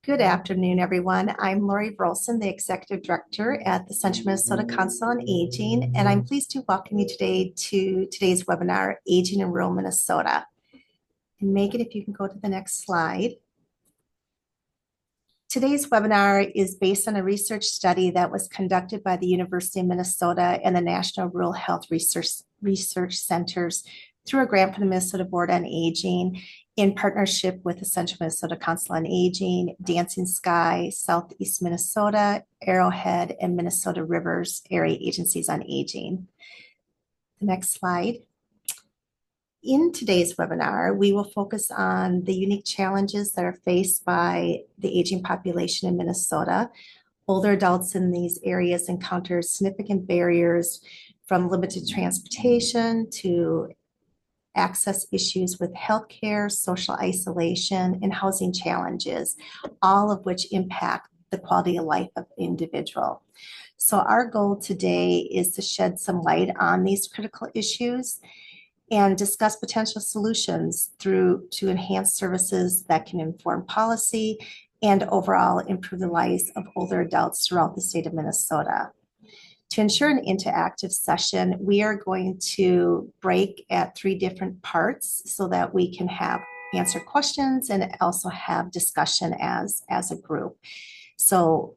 Good afternoon, everyone. I'm Lori Brolson, the Executive Director at the Central Minnesota Council on Aging, and I'm pleased to welcome you today to today's webinar, Aging in Rural Minnesota. And Megan, if you can go to the next slide. Today's webinar is based on a research study that was conducted by the University of Minnesota and the National Rural Health Research Centers through a grant from the Minnesota Board on Aging in partnership with the Central Minnesota Council on Aging, Dancing Sky, Southeast Minnesota, Arrowhead, and Minnesota Rivers Area Agencies on Aging. The next slide. In today's webinar, we will focus on the unique challenges that are faced by the aging population in Minnesota. Older adults in these areas encounter significant barriers from limited transportation to access issues with healthcare, social isolation, and housing challenges, all of which impact the quality of life of the individual. So our goal today is to shed some light on these critical issues and discuss potential solutions to enhance services that can inform policy and overall improve the lives of older adults throughout the state of Minnesota. To ensure an interactive session, we are going to break at 3 different parts so that we can answer questions and also have discussion as a group. So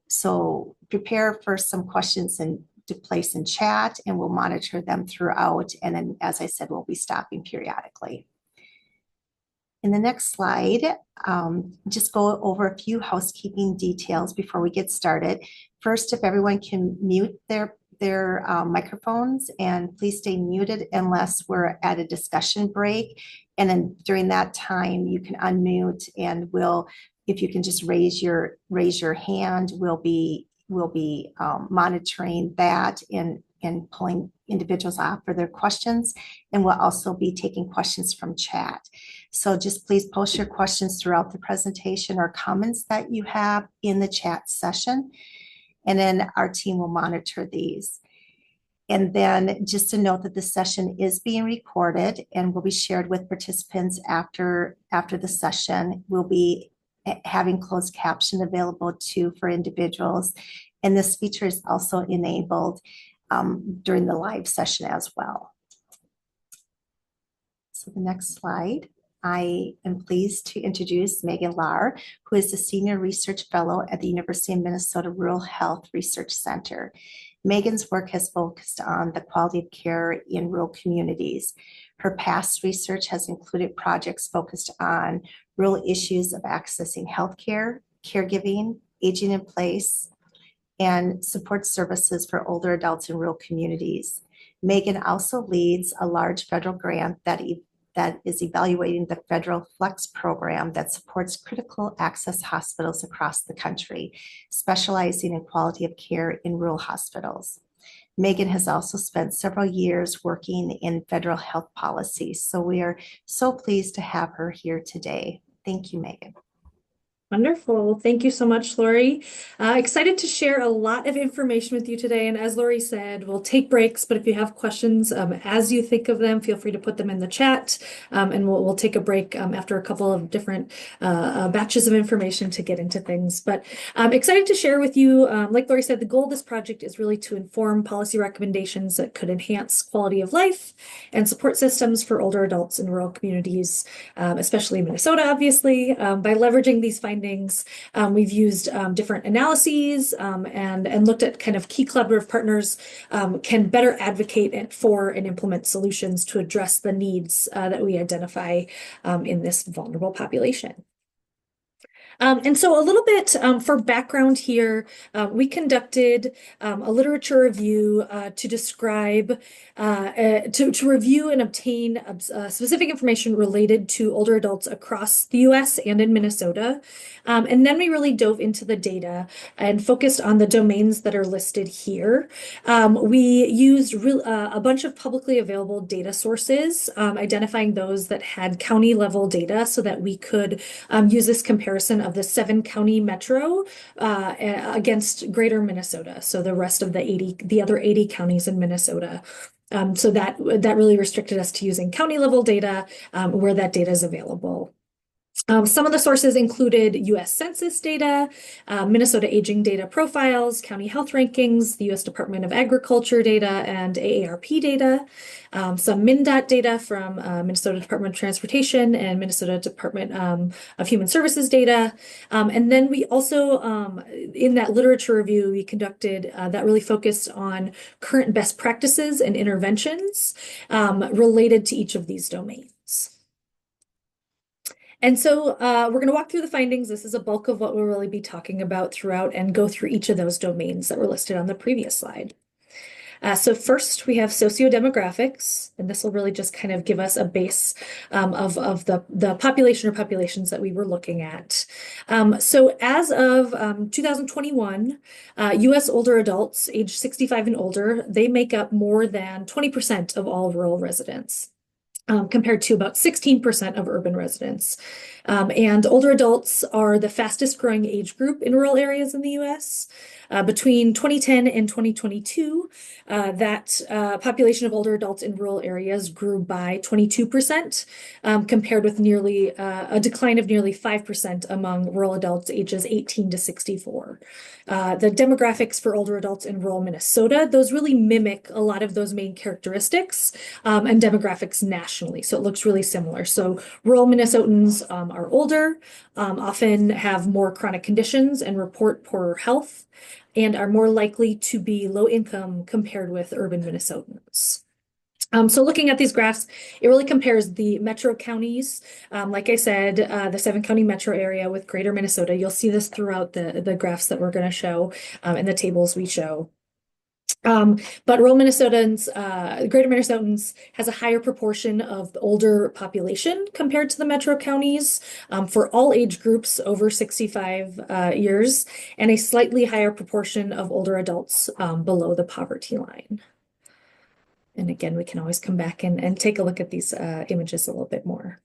prepare for some questions to place in chat, and we'll monitor them throughout. And then, as I said, we'll be stopping periodically. In the next slide, just go over a few housekeeping details before we get started. First, if everyone can mute their microphones, and please stay muted unless we're at a discussion break. And then during that time, you can unmute, and if you can just raise your hand, we'll be monitoring that and pulling individuals off for their questions. And we'll also be taking questions from chat. So just please post your questions throughout the presentation or comments that you have in the chat session. And then our team will monitor these. And then just to note that this session is being recorded and will be shared with participants after the session. We'll be having closed caption available too for individuals. And this feature is also enabled during the live session as well. So the next slide. I am pleased to introduce Megan Lahr, who is the Senior Research Fellow at the University of Minnesota Rural Health Research Center. Megan's work has focused on the quality of care in rural communities. Her past research has included projects focused on rural issues of accessing healthcare, caregiving, aging in place, and support services for older adults in rural communities. Megan also leads a large federal grant that is evaluating the federal FLEX program that supports critical access hospitals across the country, specializing in quality of care in rural hospitals. Megan has also spent several years working in federal health policy, so we are so pleased to have her here today. Thank you, Megan. Wonderful. Thank you so much, Lori. Excited to share a lot of information with you today. And as Lori said, we'll take breaks, but if you have questions as you think of them, feel free to put them in the chat. And we'll take a break after a couple of different batches of information to get into things. But I'm excited to share with you, like Lori said, the goal of this project is really to inform policy recommendations that could enhance quality of life and support systems for older adults in rural communities, especially Minnesota, obviously, by leveraging these findings. We've used different analyses and looked at kind of key collaborative partners can better advocate for and implement solutions to address the needs that we identify in this vulnerable population. And so a little bit for background here, we conducted a literature review to describe, to review and obtain specific information related to older adults across the US and in Minnesota. And then we really dove into the data and focused on the domains that are listed here. We used a bunch of publicly available data sources, identifying those that had county level data so that we could use this comparison of the 7-county metro against greater Minnesota. So the rest of the other 80 counties in Minnesota. So that really restricted us to using county level data where that data is available. Some of the sources included US Census data, Minnesota aging data profiles, county health rankings, the US Department of Agriculture data, and AARP data. Some MnDOT data from Minnesota Department of Transportation and Minnesota Department of Human Services data. And then we also, in that literature review we conducted that really focused on current best practices and interventions related to each of these domains. And so we're going to walk through the findings. This is a bulk of what we'll really be talking about throughout and go through each of those domains that were listed on the previous slide. So first we have sociodemographics, and this will really just kind of give us a base of the population or populations that we were looking at. So as of 2021, US older adults age 65 and older, they make up more than 20% of all rural residents. Compared to about 16% of urban residents. And older adults are the fastest growing age group in rural areas in the US. Between 2010 and 2022, that population of older adults in rural areas grew by 22%, compared with nearly a decline of nearly 5% among rural adults ages 18 to 64. The demographics for older adults in rural Minnesota, those really mimic a lot of those main characteristics and demographics nationally. So it looks really similar. So rural Minnesotans are older, often have more chronic conditions and report poorer health, and are more likely to be low income compared with urban Minnesotans. So looking at these graphs, it really compares the metro counties, like I said, the 7-county metro area with greater Minnesota. You'll see this throughout the graphs that we're going to show and the tables we show. But rural Minnesotans, greater Minnesotans has a higher proportion of the older population compared to the metro counties for all age groups over 65 years, and a slightly higher proportion of older adults below the poverty line. And again, we can always come back and take a look at these images a little bit more.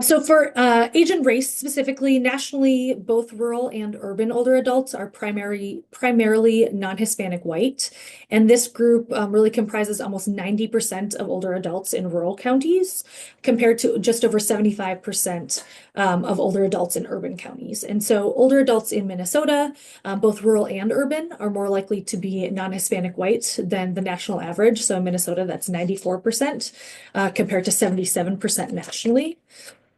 So for age and race specifically, nationally, both rural and urban older adults are primarily non-Hispanic white. And this group really comprises almost 90% of older adults in rural counties, compared to just over 75% of older adults in urban counties. And so older adults in Minnesota, both rural and urban, are more likely to be non-Hispanic white than the national average. So in Minnesota, that's 94%, compared to 77% nationally.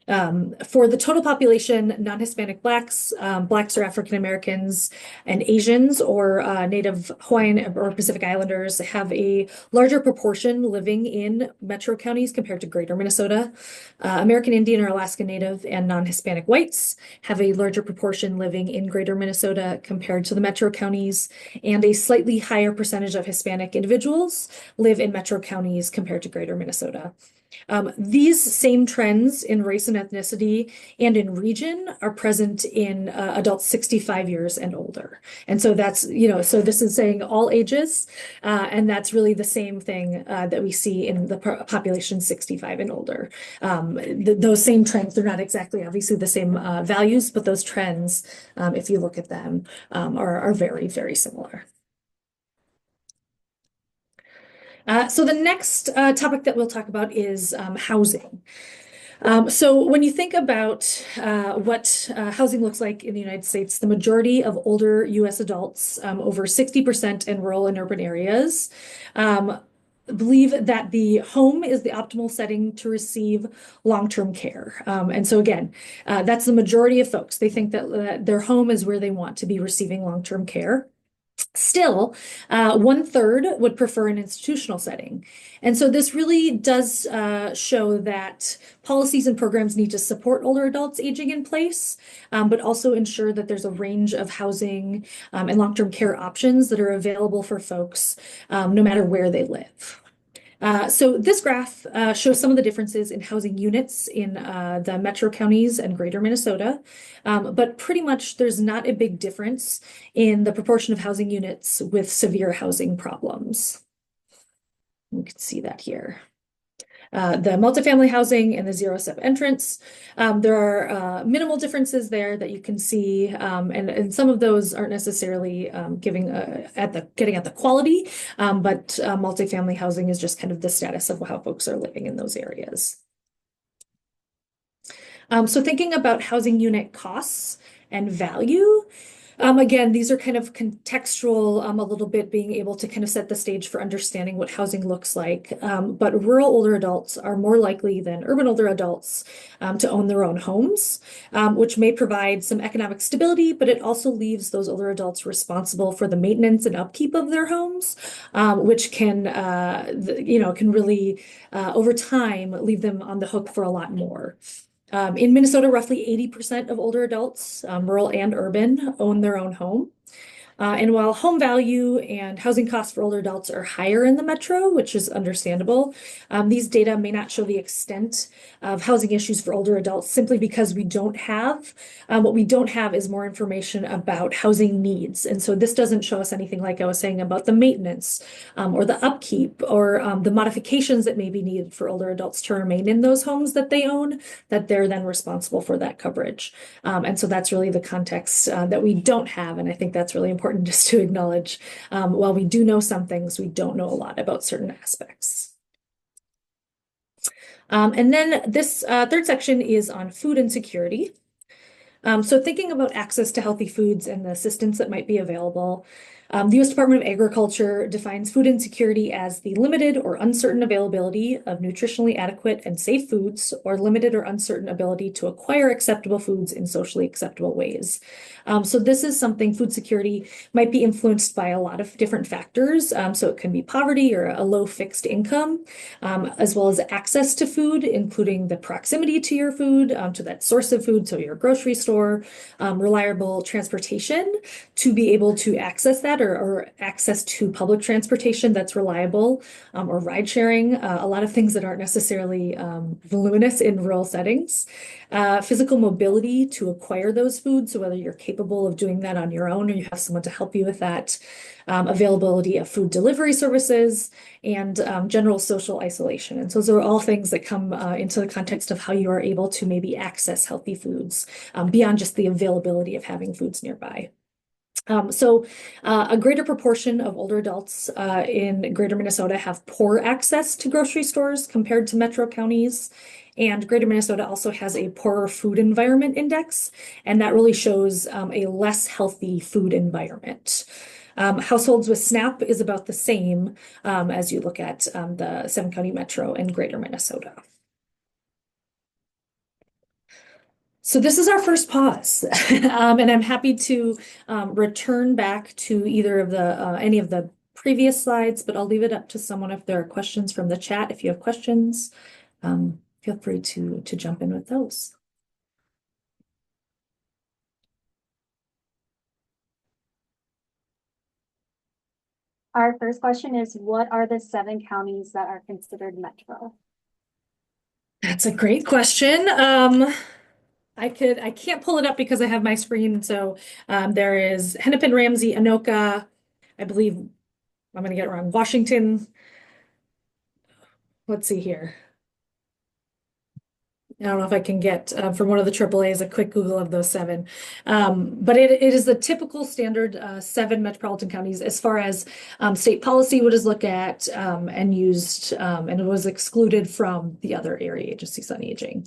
For the total population, non-Hispanic Blacks, Blacks or African Americans, and Asians or Native Hawaiian or Pacific Islanders have a larger proportion living in metro counties compared to greater Minnesota. American Indian or Alaska Native and non-Hispanic whites have a larger proportion living in greater Minnesota compared to the metro counties, and a slightly higher percentage of Hispanic individuals live in metro counties compared to greater Minnesota. These same trends in race and ethnicity and in region are present in adults 65 years and older. And so that's, so this is saying all ages, and that's really the same thing that we see in the population 65 and older. Those same trends, they're not exactly obviously the same values, but those trends, if you look at them, are very, very similar. So the next topic that we'll talk about is housing. So when you think about what housing looks like in the United States, the majority of older US adults, over 60% in rural and urban areas, believe that the home is the optimal setting to receive long-term care. And so again, that's the majority of folks. They think that their home is where they want to be receiving long-term care. Still, 1/3 would prefer an institutional setting. And so this really does show that policies and programs need to support older adults aging in place, but also ensure that there's a range of housing and long-term care options that are available for folks no matter where they live. So this graph shows some of the differences in housing units in the metro counties and greater Minnesota, but pretty much there's not a big difference in the proportion of housing units with severe housing problems. You can see that here. The multifamily housing and the zero-step entrance. There are minimal differences there that you can see, and some of those aren't necessarily getting at the quality, but multifamily housing is just kind of the status of how folks are living in those areas. So thinking about housing unit costs and value, again, these are kind of contextual, a little bit being able to kind of set the stage for understanding what housing looks like. But rural older adults are more likely than urban older adults to own their own homes, which may provide some economic stability, but it also leaves those older adults responsible for the maintenance and upkeep of their homes, which can, can really, over time, leave them on the hook for a lot more. In Minnesota, roughly 80% of older adults, rural and urban, own their own home. And while home value and housing costs for older adults are higher in the metro, which is understandable, these data may not show the extent of housing issues for older adults simply because what we don't have is more information about housing needs. And so this doesn't show us anything like I was saying about the maintenance or the upkeep or the modifications that may be needed for older adults to remain in those homes that they own, that they're then responsible for that coverage. And so that's really the context that we don't have. And I think that's really important just to acknowledge. While we do know some things, we don't know a lot about certain aspects. And then this third section is on food insecurity. So thinking about access to healthy foods and the assistance that might be available, the U.S. Department of Agriculture defines food insecurity as the limited or uncertain availability of nutritionally adequate and safe foods, or limited or uncertain ability to acquire acceptable foods in socially acceptable ways. So this is something, food security might be influenced by a lot of different factors. So it can be poverty or a low fixed income, as well as access to food, including the proximity to your food, to that source of food, so your grocery store, reliable transportation to be able to access that, or access to public transportation that's reliable, or ride sharing, a lot of things that aren't necessarily voluminous in rural settings. Physical mobility to acquire those foods, so whether you're capable of doing that on your own or you have someone to help you with that. Availability of food delivery services, and general social isolation. And so those are all things that come into the context of how you are able to maybe access healthy foods beyond just the availability of having foods nearby. A greater proportion of older adults in greater Minnesota have poor access to grocery stores compared to metro counties. And greater Minnesota also has a poorer food environment index, and that really shows a less healthy food environment. Households with SNAP is about the same as you look at the 7-county metro and greater Minnesota. So this is our first pause, and I'm happy to return back to either of the any of the previous slides, but I'll leave it up to someone if there are questions from the chat. If you have questions, feel free to jump in with those. Our first question is, what are the 7 counties that are considered metro? That's a great question. I can't pull it up because I have my screen. So there is Hennepin, Ramsey, Anoka, I believe I'm going to get it wrong, Washington. Let's see here. I don't know if I can get from one of the AAAs a quick Google of those 7. But it is the typical standard 7 metropolitan counties as far as state policy would look at and used, and it was excluded from the other area agencies on aging.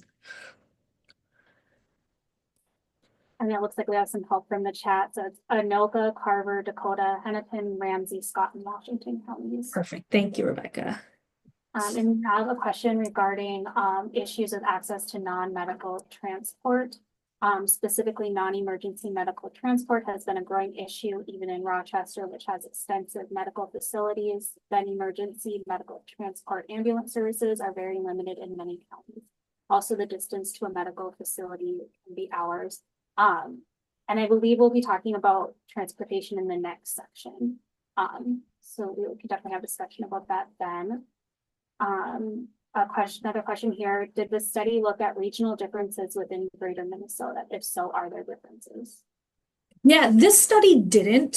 And it looks like we have some help from the chat. So it's Anoka, Carver, Dakota, Hennepin, Ramsey, Scott, and Washington counties. Perfect. Thank you, Rebecca. And we have a question regarding issues of access to non-medical transport. Specifically, non-emergency medical transport has been a growing issue even in Rochester, which has extensive medical facilities. Then emergency medical transport ambulance services are very limited in many counties. Also, the distance to a medical facility can be hours. And I believe we'll be talking about transportation in the next section. So we can definitely have a discussion about that then. Another question here. Did the study look at regional differences within greater Minnesota? If so, are there differences? Yeah, this study didn't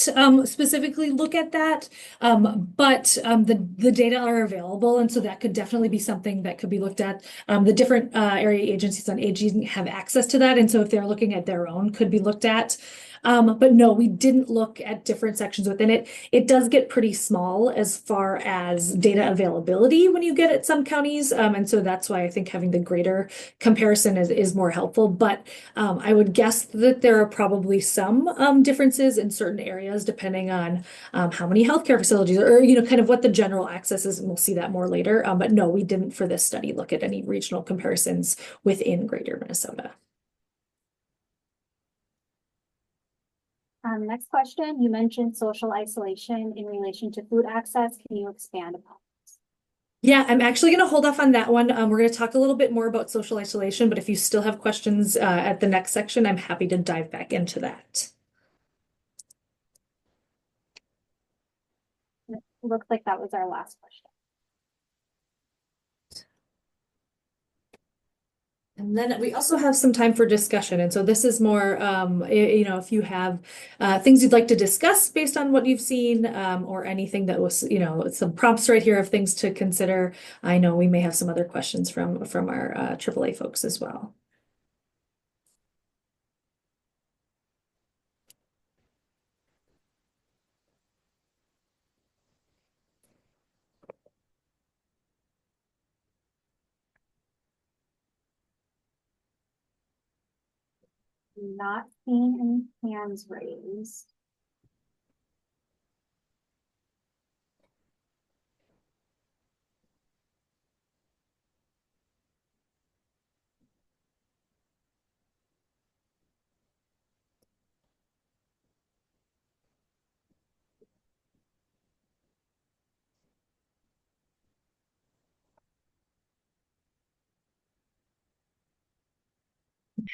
specifically look at that, but the data are available, and so that could definitely be something that could be looked at. The different area agencies on aging have access to that, and so if they're looking at their own, could be looked at. But no, we didn't look at different sections within it. It does get pretty small as far as data availability when you get at some counties. And so that's why I think having the greater comparison is more helpful. But I would guess that there are probably some differences in certain areas depending on how many healthcare facilities or, kind of what the general access is. And we'll see that more later. But no, we didn't for this study look at any regional comparisons within greater Minnesota. Next question, you mentioned social isolation in relation to food access. Can you expand upon this? Yeah, I'm actually going to hold off on that one. We're going to talk a little bit more about social isolation, but if you still have questions at the next section, I'm happy to dive back into that. It looks like that was our last question. And then we also have some time for discussion. And so this is more, if you have things you'd like to discuss based on what you've seen or anything that was, some prompts right here of things to consider. I know we may have some other questions from our AAA folks as well. Not seeing any hands raised.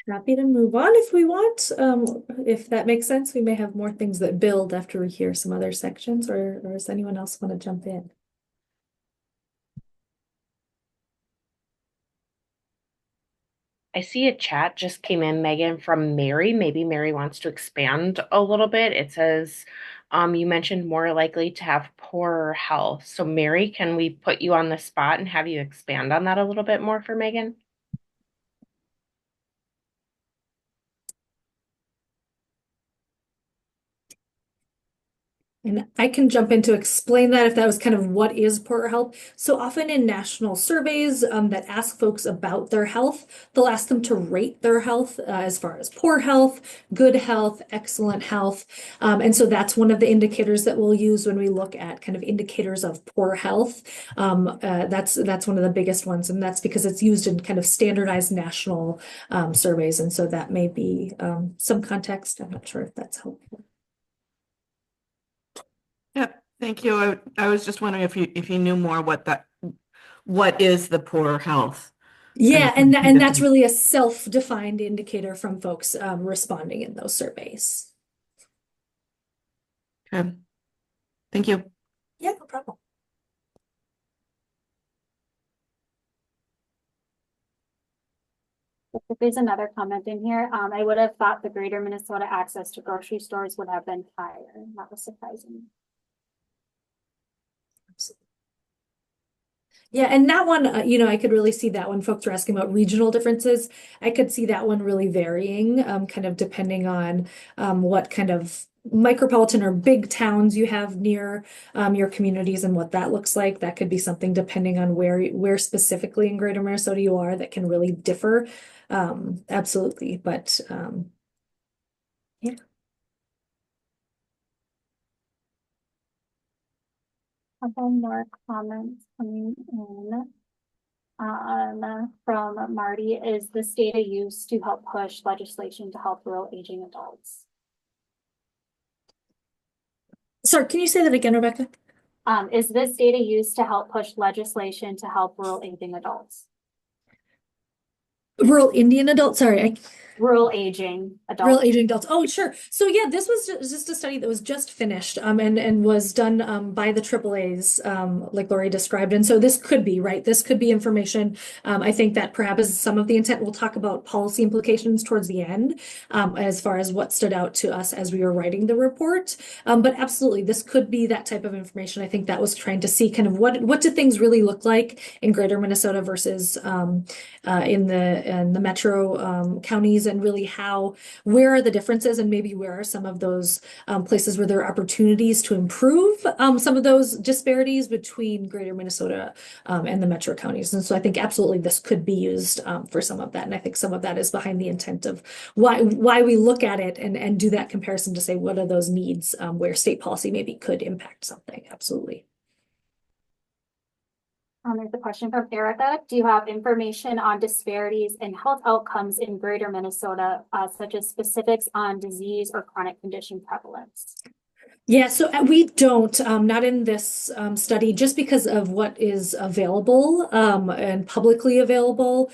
Happy to move on if we want. If that makes sense, we may have more things that build after we hear some other sections, or does anyone else want to jump in? I see a chat just came in, Megan, from Mary. Maybe Mary wants to expand a little bit. It says, you mentioned more likely to have poorer health. So, Mary, can we put you on the spot and have you expand on that a little bit more for Megan? And I can jump in to explain that if that was kind of what is poor health. So often in national surveys that ask folks about their health, they'll ask them to rate their health as far as poor health, good health, excellent health. And so that's one of the indicators that we'll use when we look at kind of indicators of poor health. That's one of the biggest ones, and that's because it's used in kind of standardized national surveys. And so that may be some context. I'm not sure if that's helpful. Yep, thank you. I was just wondering if you knew more what is the poor health? Yeah, and that's really a self-defined indicator from folks responding in those surveys. Okay. Thank you. Yeah, no problem. If there's another comment in here, I would have thought the greater Minnesota access to grocery stores would have been higher. That was surprising. Yeah, and that one, I could really see that when folks were asking about regional differences. I could see that one really varying, kind of depending on what kind of micropolitan or big towns you have near your communities and what that looks like. That could be something depending on where specifically in Greater Minnesota you are that can really differ. Absolutely, but yeah. Couple more comments coming in. From Marty, is this data used to help push legislation to help rural aging adults? Sorry, can you say that again, Rebecca? Is this data used to help push legislation to help rural aging adults? Rural Indian adults, sorry, Rural aging adults. Rural aging adults. Oh, sure. So yeah, this was just a study that was just finished and was done by the AAAs, like Lori described. And so this could be, right? This could be information. I think that perhaps is some of the intent. We'll talk about policy implications towards the end, as far as what stood out to us as we were writing the report. But absolutely, this could be that type of information. I think that was trying to see kind of what do things really look like in Greater Minnesota versus in the metro counties and really where are the differences and maybe where are some of those places where there are opportunities to improve some of those disparities between greater Minnesota and the metro counties. And so I think absolutely this could be used for some of that. And I think some of that is behind the intent of why we look at it and do that comparison to say what are those needs where state policy maybe could impact something. Absolutely. There's a question from Erica. Do you have information on disparities in health outcomes in greater Minnesota, such as specifics on disease or chronic condition prevalence? Yeah, so we don't, not in this study, just because of what is available and publicly available.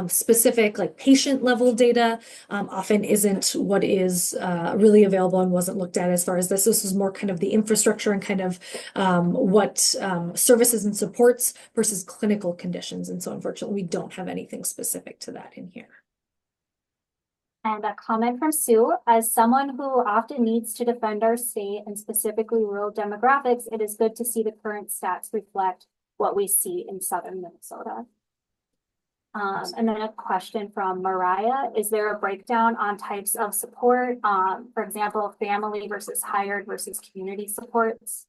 Specific like patient level data often isn't what is really available and wasn't looked at as far as this. This is more kind of the infrastructure and kind of what services and supports versus clinical conditions. And so unfortunately, we don't have anything specific to that in here. And a comment from Sue, as someone who often needs to defend our state and specifically rural demographics, it is good to see the current stats reflect what we see in southern Minnesota. And then a question from Mariah, is there a breakdown on types of support? For example, family versus hired versus community supports?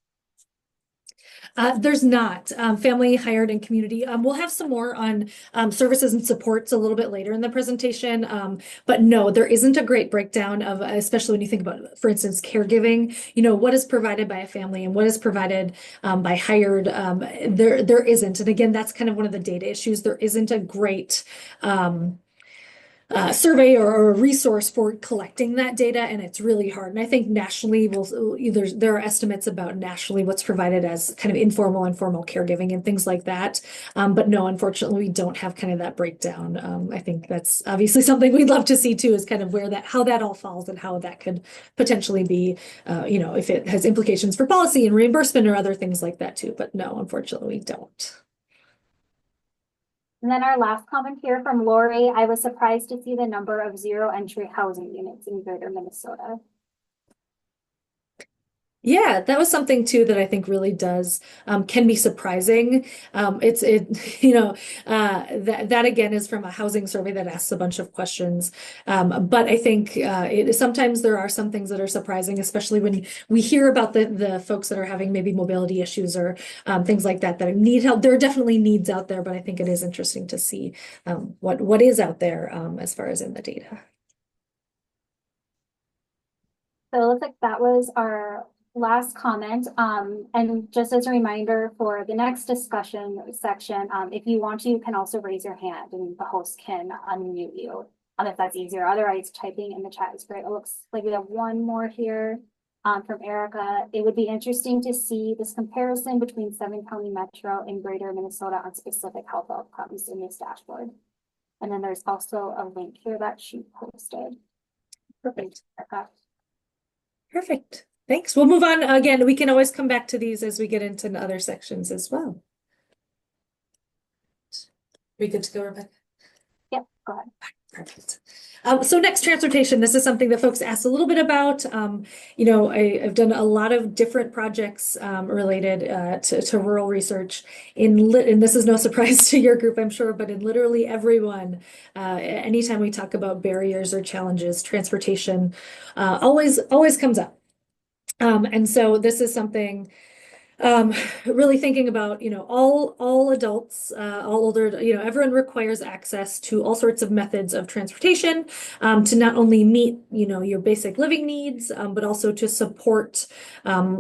There's not family, hired, and community. We'll have some more on services and supports a little bit later in the presentation. But no, there isn't a great breakdown of, especially when you think about, for instance, caregiving, what is provided by a family and what is provided by hired. There isn't. And again, that's kind of one of the data issues. There isn't a great survey or a resource for collecting that data, and it's really hard. And I think nationally, there are estimates about nationally what's provided as kind of informal and formal caregiving and things like that. But no, unfortunately, we don't have kind of that breakdown. I think that's obviously something we'd love to see too, is kind of how that all falls and how that could potentially be, if it has implications for policy and reimbursement or other things like that too. But no, unfortunately, we don't. And then our last comment here from Lori, I was surprised to see the number of zero entry housing units in greater Minnesota. Yeah, that was something too that I think really can be surprising. That again is from a housing survey that asks a bunch of questions. But I think sometimes there are some things that are surprising, especially when we hear about the folks that are having maybe mobility issues or things like that need help. There are definitely needs out there, but I think it is interesting to see what is out there as far as in the data. So it looks like that was our last comment. And just as a reminder for the next discussion section, if you want to, you can also raise your hand and the host can unmute you if that's easier. Otherwise, typing in the chat is great. It looks like we have one more here from Erica. It would be interesting to see this comparison between 7-county metro and greater Minnesota on specific health outcomes in this dashboard. And then there's also a link here that she posted. Perfect. Erica. Perfect. Thanks. We'll move on. Again, we can always come back to these as we get into other sections as well. Are we good to go, Rebecca? Yep, go ahead. Perfect. So next, transportation. This is something that folks asked a little bit about. I've done a lot of different projects related to rural research and this is no surprise to your group, I'm sure, but in literally everyone, anytime we talk about barriers or challenges, transportation always comes up. And so this is something really thinking about, all adults, all older, everyone requires access to all sorts of methods of transportation to not only meet, your basic living needs, but also to support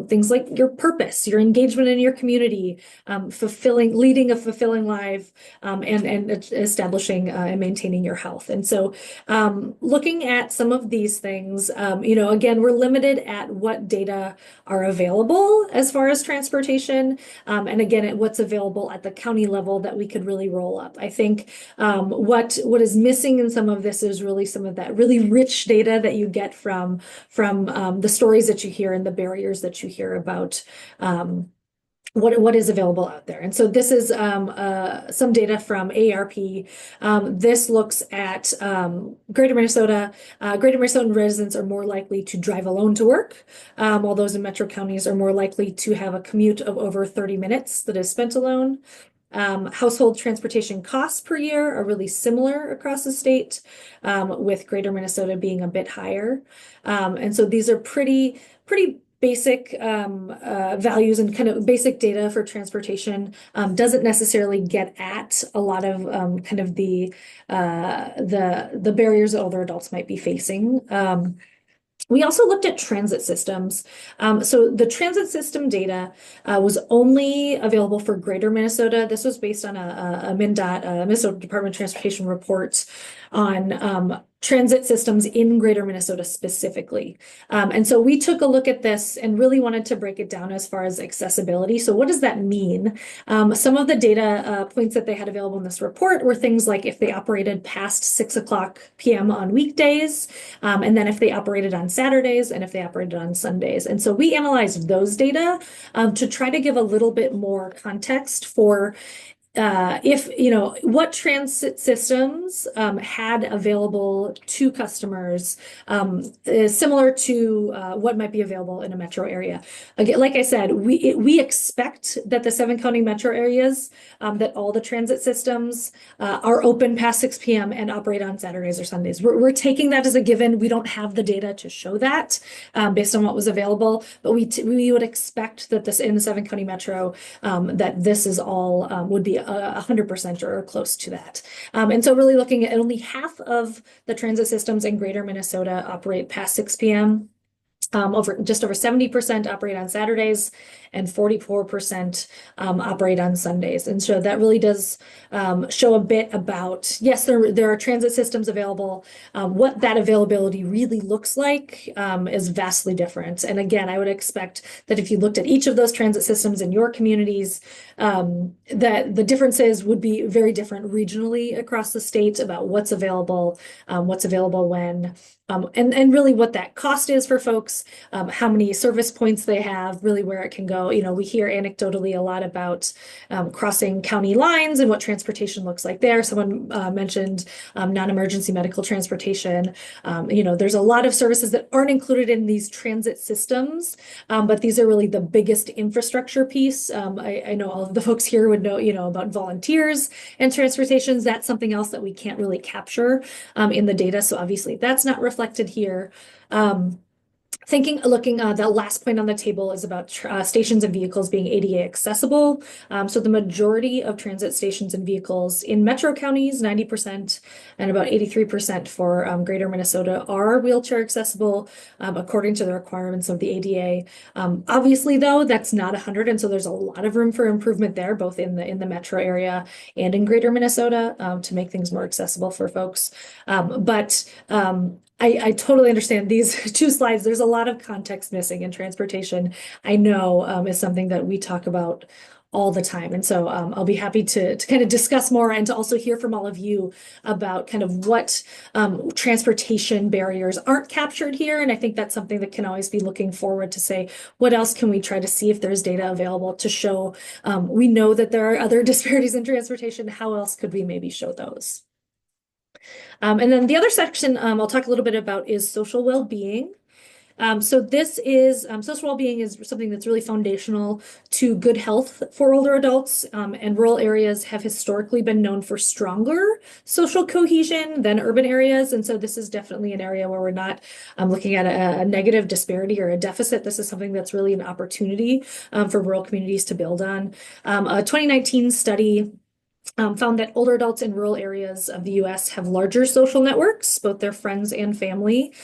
things like your purpose, your engagement in your community, leading a fulfilling life, and establishing and maintaining your health. And so looking at some of these things, again, we're limited at what data are available as far as transportation. And again, what's available at the county level that we could really roll up. I think what is missing in some of this is really some of that really rich data that you get from the stories that you hear and the barriers that you hear about what is available out there. And so this is some data from AARP. This looks at greater Minnesota. Greater Minnesotan residents are more likely to drive alone to work, while those in metro counties are more likely to have a commute of over 30 minutes that is spent alone. Household transportation costs per year are really similar across the state, with Greater Minnesota being a bit higher. And so these are pretty basic values and kind of basic data for transportation. Doesn't necessarily get at a lot of kind of the barriers that older adults might be facing. We also looked at transit systems. So the transit system data was only available for Greater Minnesota. This was based on a Minnesota Department of Transportation report on transit systems in Greater Minnesota specifically. And so we took a look at this and really wanted to break it down as far as accessibility. So what does that mean? Some of the data points that they had available in this report were things like if they operated past 6:00 p.m. on weekdays, and then if they operated on Saturdays and if they operated on Sundays. And so we analyzed those data to try to give a little bit more context for if, what transit systems had available to customers similar to what might be available in a metro area. Again, like I said, we expect that the 7 county metro areas, that all the transit systems are open past 6 p.m. and operate on Saturdays or Sundays. We're taking that as a given. We don't have the data to show that based on what was available, but we would expect that this in the 7 county metro, that this is all would be 100% or close to that. And so really looking at only half of the transit systems in Greater Minnesota operate past 6 p.m. Just over 70% operate on Saturdays and 44% operate on Sundays. And so that really does show a bit about, yes, there are transit systems available. What that availability really looks like is vastly different. And again, I would expect that if you looked at each of those transit systems in your communities, that the differences would be very different regionally across the state about what's available when, and really what that cost is for folks, how many service points they have, really where it can go. We hear anecdotally a lot about crossing county lines and what transportation looks like there. Someone mentioned non-emergency medical transportation. There's a lot of services that aren't included in these transit systems, but these are really the biggest infrastructure piece. I know all of the folks here would know, about volunteers and transportations. That's something else that we can't really capture in the data. So obviously that's not reflected here. Looking the last point on the table is about stations and vehicles being ADA accessible. So the majority of transit stations and vehicles in metro counties, 90% and about 83% for Greater Minnesota, are wheelchair accessible according to the requirements of the ADA. Obviously, though, that's not 100, and so there's a lot of room for improvement there, both in the metro area and in Greater Minnesota, to make things more accessible for folks. I totally understand these two slides. There's a lot of context missing in transportation. I know is something that we talk about all the time. And so I'll be happy to kind of discuss more and to also hear from all of you about kind of what transportation barriers aren't captured here. And I think that's something that can always be looking forward to say, what else can we try to see if there's data available to show? We know that there are other disparities in transportation. How else could we maybe show those? And then the other section I'll talk a little bit about is social well-being. So this is social well-being is something that's really foundational to good health for older adults, and rural areas have historically been known for stronger social cohesion than urban areas. And so this is definitely an area where we're not looking at a negative disparity or a deficit. This is something that's really an opportunity for rural communities to build on. A 2019 study found that older adults in rural areas of the U.S. have larger social networks, both their friends and family,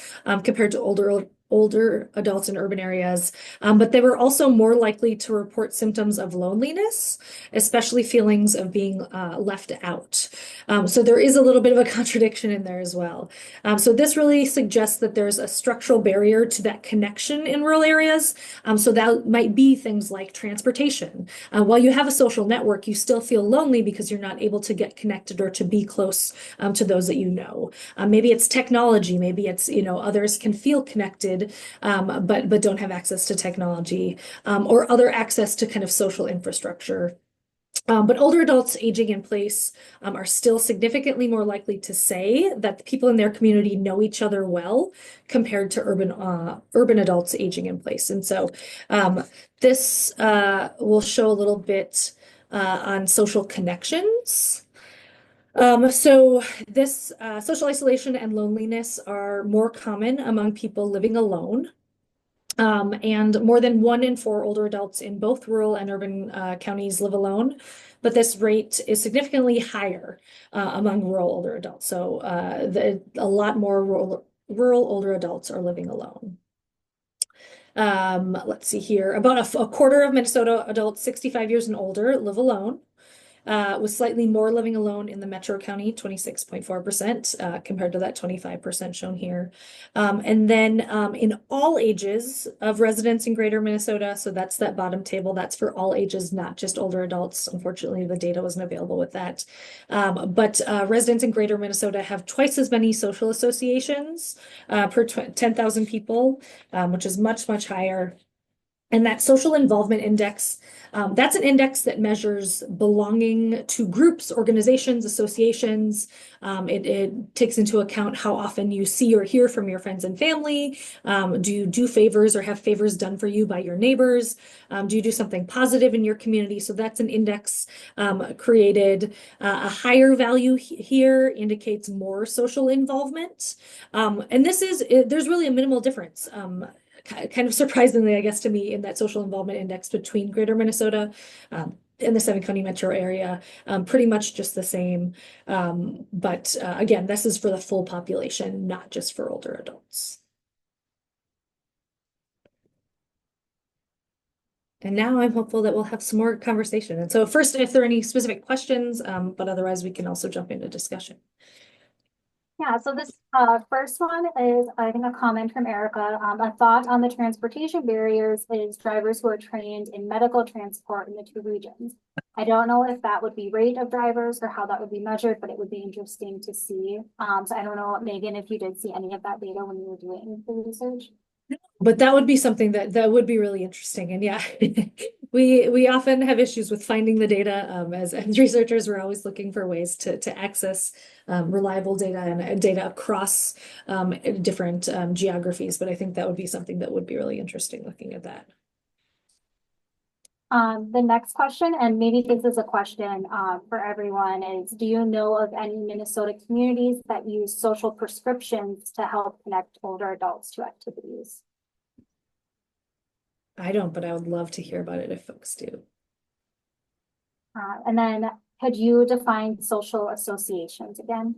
compared to older adults in urban areas, but they were also more likely to report symptoms of loneliness, especially feelings of being left out. So there is a little bit of a contradiction in there as well. So this really suggests that there's a structural barrier to that connection in rural areas. So that might be things like transportation. While you have a social network, you still feel lonely because you're not able to get connected or to be close to those that you know. Maybe it's technology, maybe it's, others can feel connected, but don't have access to technology, or other access to kind of social infrastructure. But older adults aging in place are still significantly more likely to say that the people in their community know each other well compared to urban adults aging in place. And so this will show a little bit on social connections. So this social isolation and loneliness are more common among people living alone. And more than 1 in 4 older adults in both rural and urban counties live alone, but this rate is significantly higher among rural older adults. So a lot more rural older adults are living alone. Let's see here. About a quarter of Minnesota adults 65 years and older live alone. With slightly more living alone in the metro county, 26.4%, compared to that 25% shown here. And then in all ages of residents in greater Minnesota, so that's that bottom table, that's for all ages, not just older adults. Unfortunately, the data wasn't available with that. But residents in greater Minnesota have twice as many social associations per 10,000 people, which is much, much higher. And that social involvement index, that's an index that measures belonging to groups, organizations, associations. It takes into account how often you see or hear from your friends and family. Do you do favors or have favors done for you by your neighbors? Do you do something positive in your community? So that's an index created. A higher value here indicates more social involvement. And there's really a minimal difference. Kind of surprisingly, I guess, to me, in that social involvement index between greater Minnesota and the 7-county metro area, pretty much just the same. But again, this is for the full population, not just for older adults. And now I'm hopeful that we'll have some more conversation. And so first, if there are any specific questions, but otherwise we can also jump into discussion. Yeah, so this first one is, I think, a comment from Erica. A thought on the transportation barriers is drivers who are trained in medical transport in the 2 regions. I don't know if that would be rate of drivers or how that would be measured, but it would be interesting to see. So I don't know, Megan, if you did see any of that data when you were doing the research. But that would be something that would be really interesting. And yeah, we often have issues with finding the data. As researchers, we're always looking for ways to access reliable data and data across different geographies. But I think that would be something that would be really interesting looking at that. The next question, and maybe this is a question for everyone, is do you know of any Minnesota communities that use social prescriptions to help connect older adults to activities? I don't, but I would love to hear about it if folks do. And then could you define social associations again?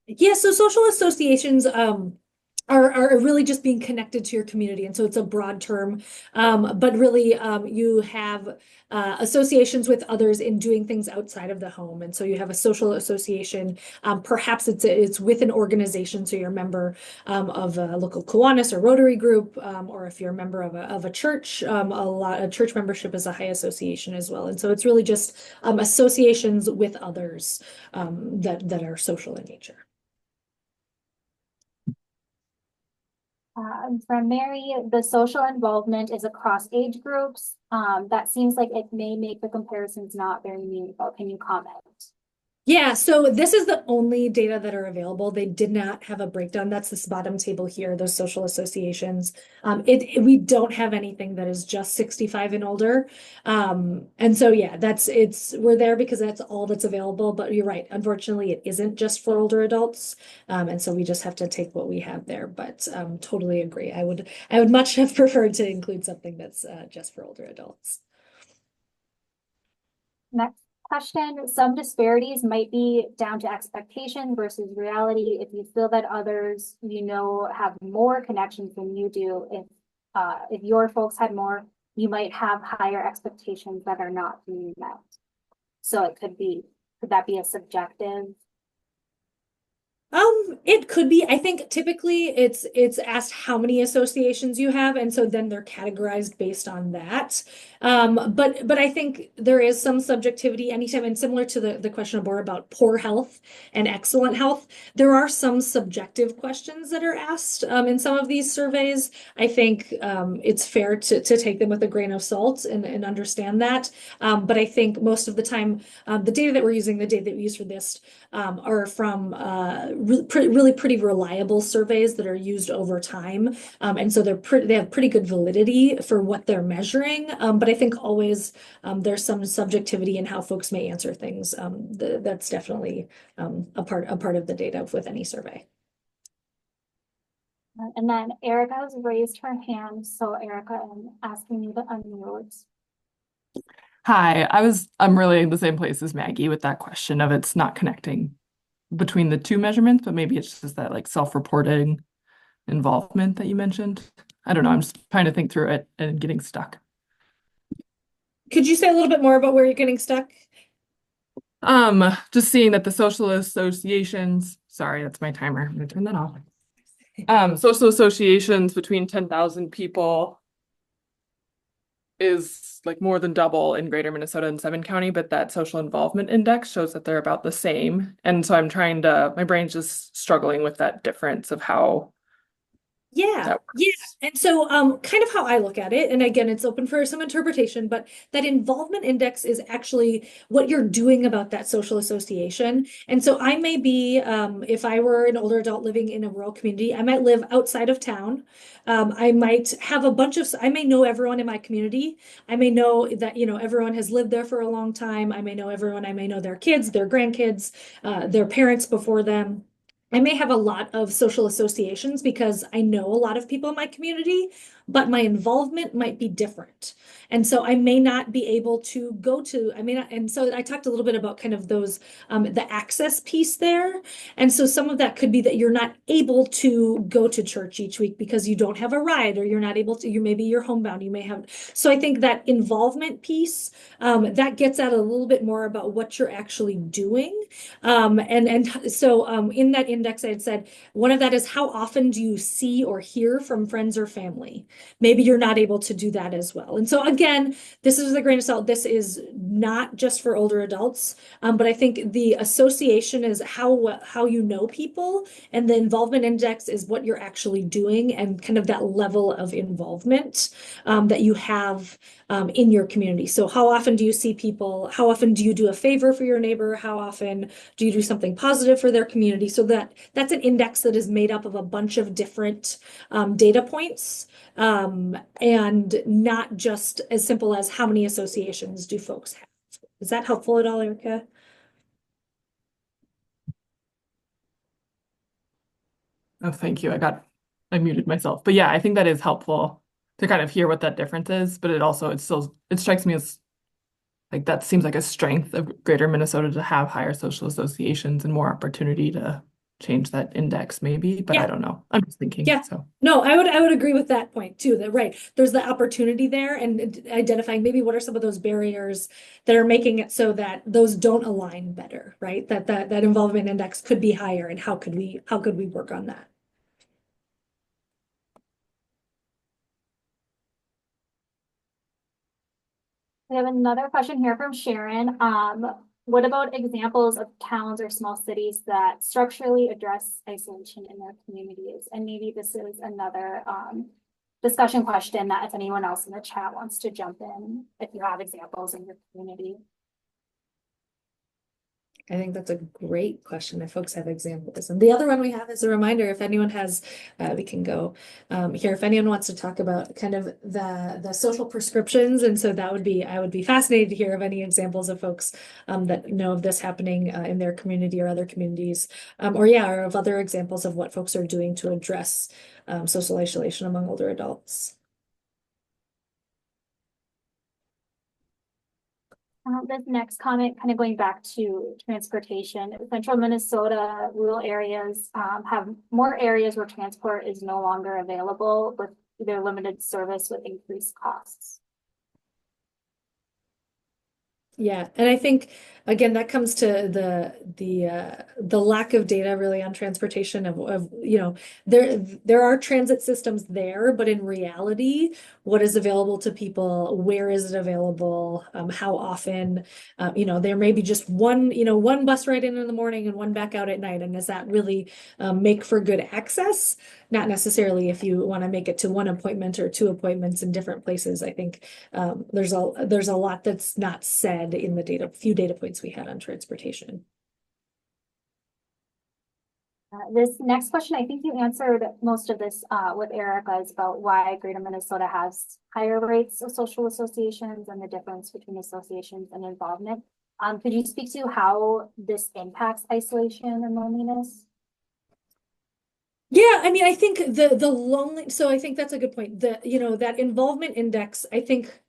Yeah, so social associations are really just being connected to your community. And so it's a broad term, but really you have associations with others in doing things outside of the home. And so you have a social association, perhaps it's with an organization. So you're a member of a local Kiwanis or Rotary group, or if you're a member of a church, a church membership is a high association as well. And so it's really just associations with others that are social in nature. From Mary, the social involvement is across age groups. That seems like it may make the comparisons not very meaningful. Can you comment? Yeah, so this is the only data that are available. They did not have a breakdown. That's this bottom table here, those social associations. We don't have anything that is just 65 and older. And so yeah, we're there because that's all that's available. But you're right, unfortunately, it isn't just for older adults. And so we just have to take what we have there. But totally agree. I would much have preferred to include something that's just for older adults. Next question. Some disparities might be down to expectation versus reality. If you feel that others, have more connections than you do, if your folks had more, you might have higher expectations that are not being met. So could that be a subjective? It could be. I think typically it's asked how many associations you have, and so then they're categorized based on that. But I think there is some subjectivity anytime, and similar to the question about poor health and excellent health, there are some subjective questions that are asked in some of these surveys. I think it's fair to take them with a grain of salt and understand that. But I think most of the time, the data that we're using, the data that we use for this, are from really pretty reliable surveys that are used over time. And so they have pretty good validity for what they're measuring. But I think always there's some subjectivity in how folks may answer things. That's definitely a part of the data with any survey. And then Erica has raised her hand. So Erica, I'm asking you to unmute. Hi, I'm really in the same place as Maggie with that question of it's not connecting between the two measurements, but maybe it's just that like self-reporting involvement that you mentioned. I don't know. I'm just trying to think through it and getting stuck. Could you say a little bit more about where you're getting stuck? Just seeing that the social associations, sorry, that's my timer. I'm gonna turn that off. Social associations between 10,000 people is like more than double in Greater Minnesota and Seven County, but that social involvement index shows that they're about the same. And so my brain's just struggling with that difference of how Yeah, that yeah. works. And so kind of how I look at it, and again, it's open for some interpretation, but that involvement index is actually what you're doing about that social association. And so I may be, if I were an older adult living in a rural community, I might live outside of town. I might have I may know everyone in my community. I may know that, everyone has lived there for a long time. I may know everyone. I may know their kids, their grandkids, their parents before them. I may have a lot of social associations because I know a lot of people in my community, but my involvement might be different. And so I may not be able to and so I talked a little bit about kind of those, the access piece there. And so some of that could be that you're not able to go to church each week because you don't have a ride, or you're not able to, maybe you're homebound, so I think that involvement piece, that gets at a little bit more about what you're actually doing. So in that index, I had said one of that is how often do you see or hear from friends or family? Maybe you're not able to do that as well. And so again, this is a grain of salt. This is not just for older adults, but I think the association is how you know people, and the involvement index is what you're actually doing and kind of that level of involvement that you have in your community. So how often do you see people? How often do you do a favor for your neighbor? How often do you do something positive for their community? So that's an index that is made up of a bunch of different data points, and not just as simple as how many associations do folks have. Is that helpful at all, Erica? Oh, thank you. I muted myself. But yeah, I think that is helpful to kind of hear what that difference is, but it strikes me as like that seems like a strength of Greater Minnesota to have higher social associations and more opportunity to change that index maybe, but I don't know. I'm just thinking. Yeah. So No, I would agree with that point too, that right. There's the opportunity there, and identifying maybe what are some of those barriers that are making it so that those don't align better, right? That involvement index could be higher, and how could we work on that? We have another question here from Sharon. What about examples of towns or small cities that structurally address isolation in their communities? And maybe this is another discussion question that if anyone else in the chat wants to jump in, if you have examples in your community. I think that's a great question if folks have examples. And the other one we have is a reminder, if anyone has, we can go here, if anyone wants to talk about kind of the social prescriptions. And so I would be fascinated to hear of any examples of folks that know of this happening in their community or other communities, or of other examples of what folks are doing to address social isolation among older adults. This next comment, kind of going back to transportation, central Minnesota rural areas have more areas where transport is no longer available with either limited service with increased costs. Yeah, and I think again that comes to the lack of data really on transportation of there are transit systems there, but in reality, what is available to people, where is it available, how often, there may be just one bus ride in the morning and one back out at night, and does that really make for good access? Not necessarily if you want to make it to one appointment or two appointments in different places. I think there's a lot that's not said in the few data points we had on transportation. This next question, I think you answered most of this with Erica, is about why Greater Minnesota has higher rates of social associations and the difference between associations and involvement. Could you speak to how this impacts isolation and loneliness? Yeah, I mean, I think the lonely, so I think that's a good point. That involvement index, I think,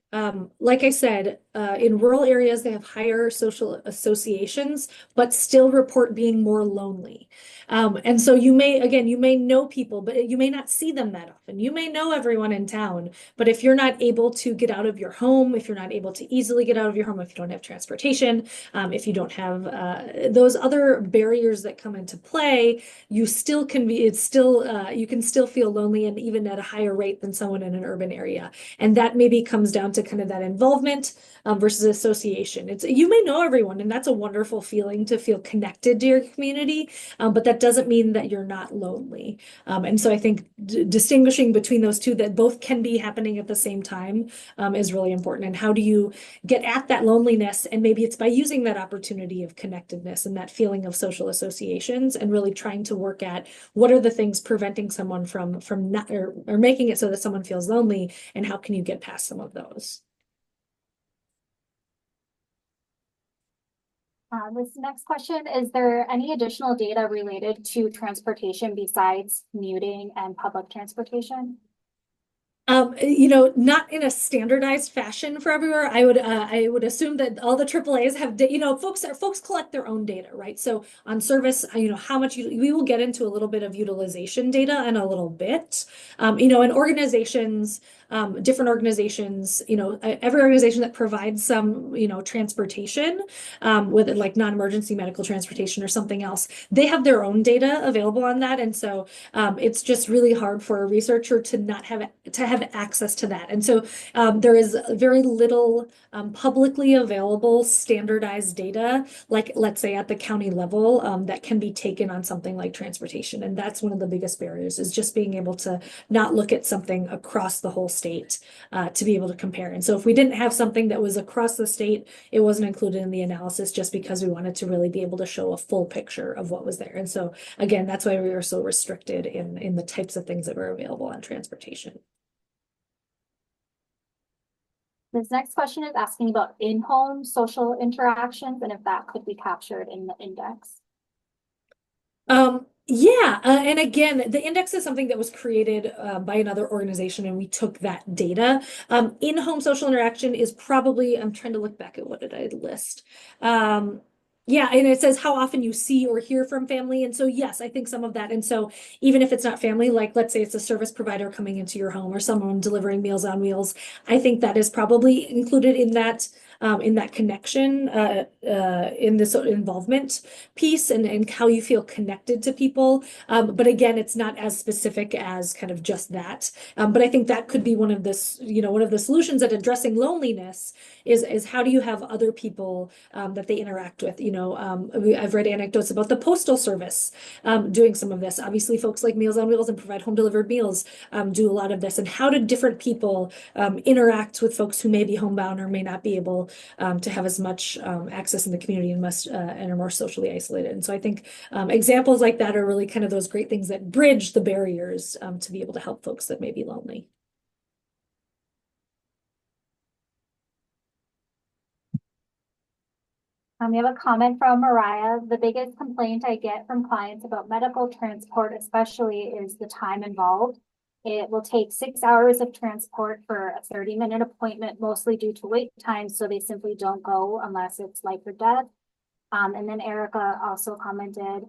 like I said, in rural areas, they have higher social associations, but still report being more lonely. And so you may know people, but you may not see them that often. You may know everyone in town, but if you're not able to get out of your home, if you're not able to easily get out of your home, if you don't have transportation, if you don't have those other barriers that come into play, you still can be, it's still, you can still feel lonely and even at a higher rate than someone in an urban area. And that maybe comes down to kind of that involvement versus association. You may know everyone, and that's a wonderful feeling to feel connected to your community, but that doesn't mean that you're not lonely. And so I think distinguishing between those two that both can be happening at the same time is really important. And how do you get at that loneliness? And maybe it's by using that opportunity of connectedness and that feeling of social associations and really trying to work at what are the things preventing someone from not or making it so that someone feels lonely, and how can you get past some of those? This next question, is there any additional data related to transportation besides commuting and public transportation? Not in a standardized fashion for everywhere. I would assume that all the AAAs have, folks collect their own data, right? So on service, how much we will get into a little bit of utilization data in a little bit. And organizations, different organizations, every organization that provides some, transportation, whether like non-emergency medical transportation or something else, they have their own data available on that. And so it's just really hard for a researcher to not have access to that. And so there is very little publicly available standardized data, like let's say at the county level, that can be taken on something like transportation. And that's one of the biggest barriers, is just being able to not look at something across the whole state to be able to compare. And so if we didn't have something that was across the state, it wasn't included in the analysis just because we wanted to really be able to show a full picture of what was there. And so again, that's why we were so restricted in the types of things that were available on transportation. This next question is asking about in-home social interactions and if that could be captured in the index. Yeah, and again, the index is something that was created by another organization, and we took that data. In-home social interaction is probably, I'm trying to look back at what did I list. Yeah, and it says how often you see or hear from family. And so, yes, I think some of that. And so even if it's not family, like let's say it's a service provider coming into your home or someone delivering Meals on Wheels, I think that is probably included in that connection, in this involvement piece and how you feel connected to people. But again, it's not as specific as kind of just that. But I think that could be one of the solutions at addressing loneliness is how do you have other people that they interact with? I've read anecdotes about the postal service doing some of this. Obviously, folks like Meals on Wheels and provide home delivered meals do a lot of this. And how do different people interact with folks who may be homebound or may not be able to have as much access in the community and are more socially isolated? And so I think examples like that are really kind of those great things that bridge the barriers to be able to help folks that may be lonely. We have a comment from Mariah. The biggest complaint I get from clients about medical transport, especially, is the time involved. It will take 6 hours of transport for a 30-minute appointment, mostly due to wait time. So they simply don't go unless it's life or death. And then Erica also commented,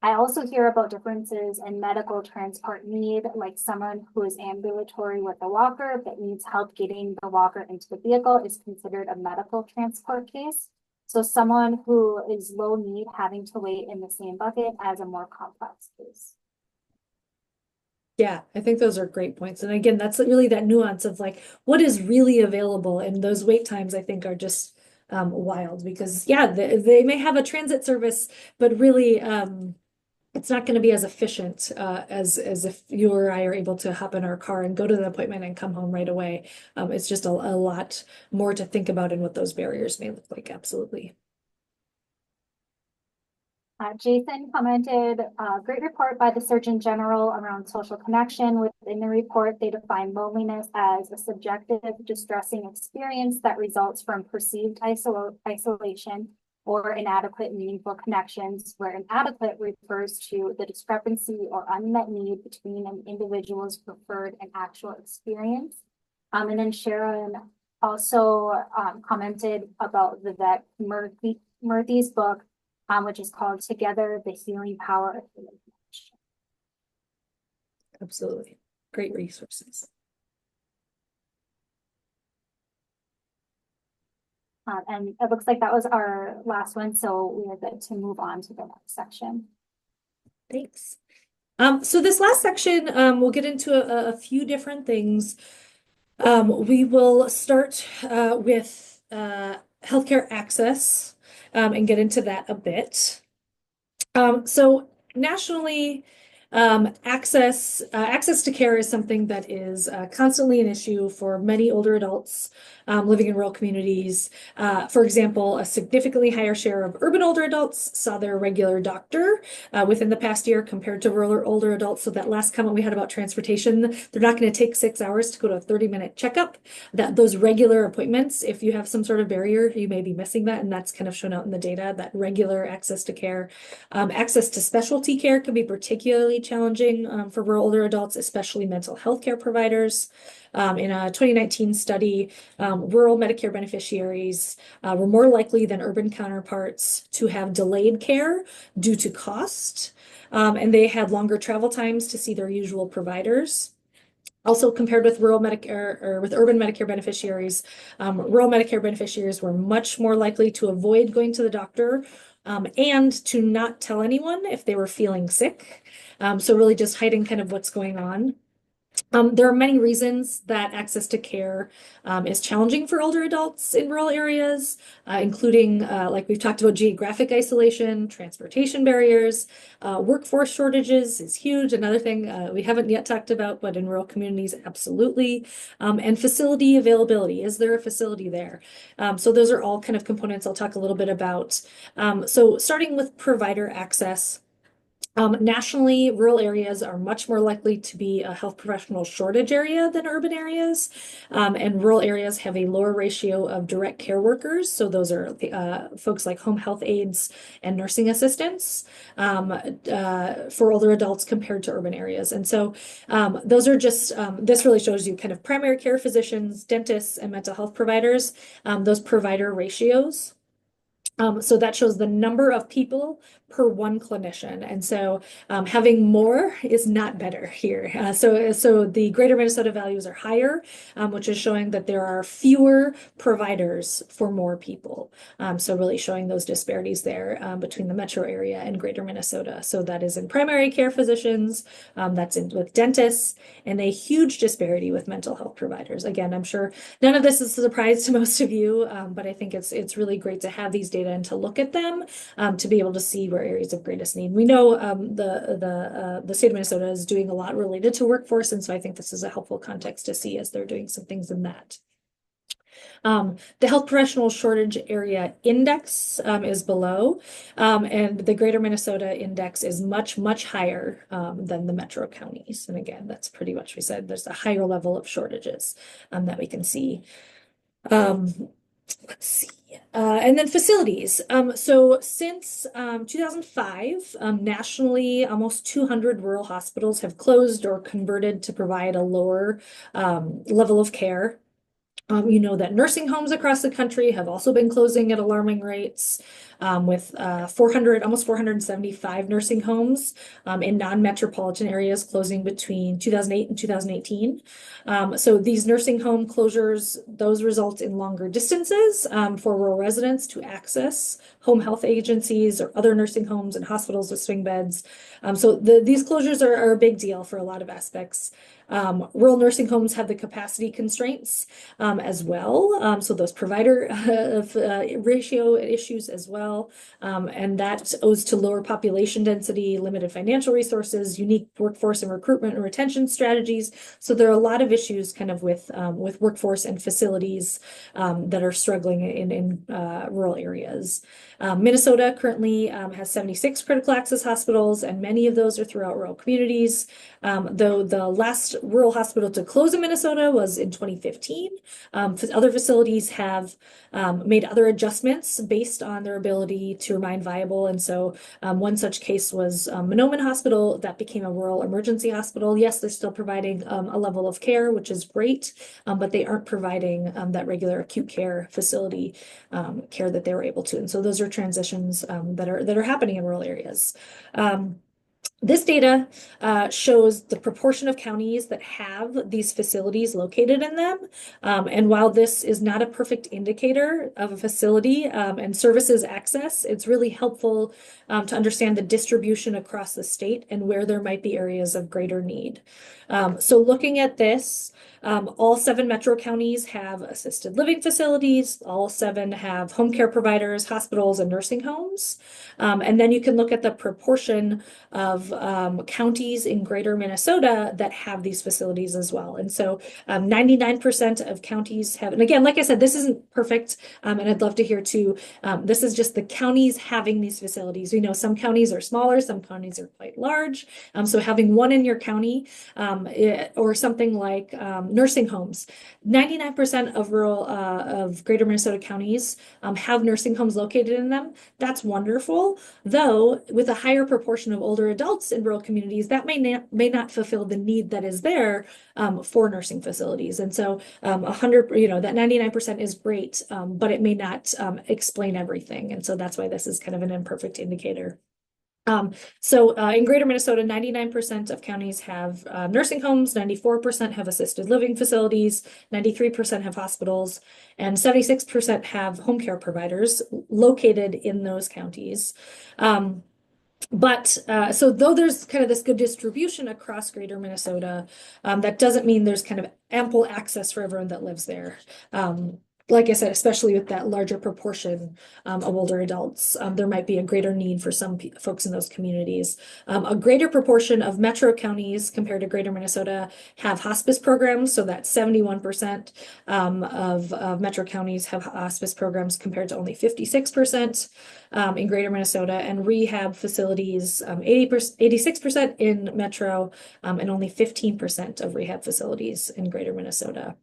I also hear about differences in medical transport need, like someone who is ambulatory with a walker but needs help getting the walker into the vehicle is considered a medical transport case. So someone who is low need having to wait in the same bucket as a more complex case. Yeah, I think those are great points. And again, that's really that nuance of like what is really available, and those wait times I think are just wild because yeah, they may have a transit service, but really it's not going to be as efficient as if you or I are able to hop in our car and go to the appointment and come home right away. It's just a lot more to think about and what those barriers may look like. Absolutely. Jason commented, great report by the Surgeon General around social connection. Within the report, they define loneliness as a subjective, distressing experience that results from perceived isolation or inadequate, meaningful connections, where inadequate refers to the discrepancy or unmet need between an individual's preferred and actual experience. And then Sharon also commented about Vivek Murthy's book, which is called Together, the Healing Power of Human Connection. Absolutely. Great resources. And it looks like that was our last one, so we are good to move on to the next section. Thanks. So this last section, we'll get into a few different things. We will start with healthcare access and get into that a bit. So nationally, access to care is something that is constantly an issue for many older adults living in rural communities. For example, a significantly higher share of urban older adults saw their regular doctor within the past year compared to rural older adults. So that last comment we had about transportation, they're not going to take 6 hours to go to a 30-minute checkup. Those regular appointments, if you have some sort of barrier, you may be missing that, and that's kind of shown out in the data, that regular access to care. Access to specialty care can be particularly challenging for rural older adults, especially mental health care providers. In a 2019 study, rural Medicare beneficiaries were more likely than urban counterparts to have delayed care due to cost, and they had longer travel times to see their usual providers. Also, compared with rural Medicare or with urban Medicare beneficiaries, rural Medicare beneficiaries were much more likely to avoid going to the doctor and to not tell anyone if they were feeling sick. So really just hiding kind of what's going on. There are many reasons that access to care is challenging for older adults in rural areas, including, like we've talked about, geographic isolation, transportation barriers, workforce shortages is huge. Another thing we haven't yet talked about, but in rural communities, absolutely. And facility availability. Is there a facility there? So those are all kind of components I'll talk a little bit about. So starting with provider access. Nationally, rural areas are much more likely to be a health professional shortage area than urban areas. And rural areas have a lower ratio of direct care workers. So those are folks like home health aides and nursing assistants for older adults compared to urban areas. And so those are just, this really shows you kind of primary care physicians, dentists, and mental health providers, those provider ratios. So that shows the number of people per one clinician. And so having more is not better here. So the greater Minnesota values are higher, which is showing that there are fewer providers for more people. So really showing those disparities there between the metro area and greater Minnesota. So that is in primary care physicians, that's with dentists, and a huge disparity with mental health providers. Again, I'm sure none of this is a surprise to most of you, but I think it's really great to have these data and to look at them to be able to see where areas of greatest need. We know the state of Minnesota is doing a lot related to workforce, and so I think this is a helpful context to see as they're doing some things in that. The health professional shortage area index is below, and the greater Minnesota index is much, much higher than the metro counties. And again, that's pretty much, we said there's a higher level of shortages that we can see. Let's see. And then facilities. So since 2005, nationally, almost 200 rural hospitals have closed or converted to provide a lower level of care. You know that nursing homes across the country have also been closing at alarming rates, with almost 475 nursing homes in non-metropolitan areas closing between 2008 and 2018. So these nursing home closures, those result in longer distances for rural residents to access home health agencies or other nursing homes and hospitals with swing beds. So these closures are a big deal for a lot of aspects. Rural nursing homes have the capacity constraints as well. So those provider ratio issues as well. well. And that owes to lower population density, limited financial resources, unique workforce and recruitment and retention strategies. So there are a lot of issues kind of with workforce and facilities that are struggling in rural areas. Minnesota currently has 76 critical access hospitals, and many of those are throughout rural communities. Though the last rural hospital to close in Minnesota was in 2015. Other facilities have made other adjustments based on their ability to remain viable. And so one such case was Monoman Hospital that became a rural emergency hospital. Yes, they're still providing a level of care, which is great, but they aren't providing that regular acute care facility care that they were able to. And so those are transitions that are happening in rural areas. This data shows the proportion of counties that have these facilities located in them. And while this is not a perfect indicator of a facility and services access, it's really helpful to understand the distribution across the state and where there might be areas of greater need. So looking at this, all 7 metro counties have assisted living facilities. All 7 have home care providers, hospitals, and nursing homes. And then you can look at the proportion of counties in greater Minnesota that have these facilities as well. And so 99% of counties have, and again, like I said, this isn't perfect, and I'd love to hear too, this is just the counties having these facilities. We know some counties are smaller, some counties are quite large. So having one in your county or something like nursing homes, 99% of rural, of greater Minnesota counties have nursing homes located in them. That's wonderful, though with a higher proportion of older adults in rural communities, that may not fulfill the need that is there for nursing facilities. And so 100, that 99% is great, but it may not explain everything. And so that's why this is kind of an imperfect indicator. So in greater Minnesota, 99% of counties have nursing homes, 94% have assisted living facilities, 93% have hospitals, and 76% have home care providers located in those counties. So though there's kind of this good distribution across greater Minnesota, that doesn't mean there's kind of ample access for everyone that lives there. Like I said, especially with that larger proportion of older adults, there might be a greater need for some folks in those communities. A greater proportion of metro counties compared to greater Minnesota have hospice programs. So that 71% of metro counties have hospice programs compared to only 56% in greater Minnesota, and rehab facilities, 86% in metro, and only 15% of rehab facilities in greater Minnesota.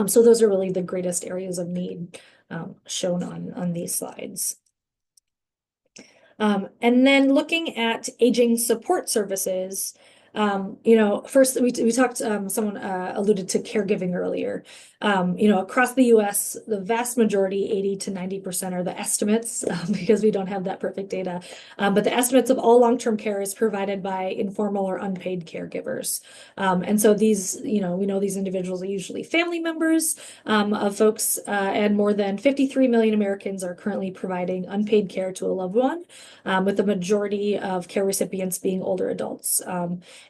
So those are really the greatest areas of need shown on these slides. And then looking at aging support services, first we talked, someone alluded to caregiving earlier. Across the US, the vast majority, 80 to 90% are the estimates because we don't have that perfect data. But the estimates of all long-term care is provided by informal or unpaid caregivers. And so these, we know these individuals are usually family members of folks, and more than 53 million Americans are currently providing unpaid care to a loved one, with the majority of care recipients being older adults.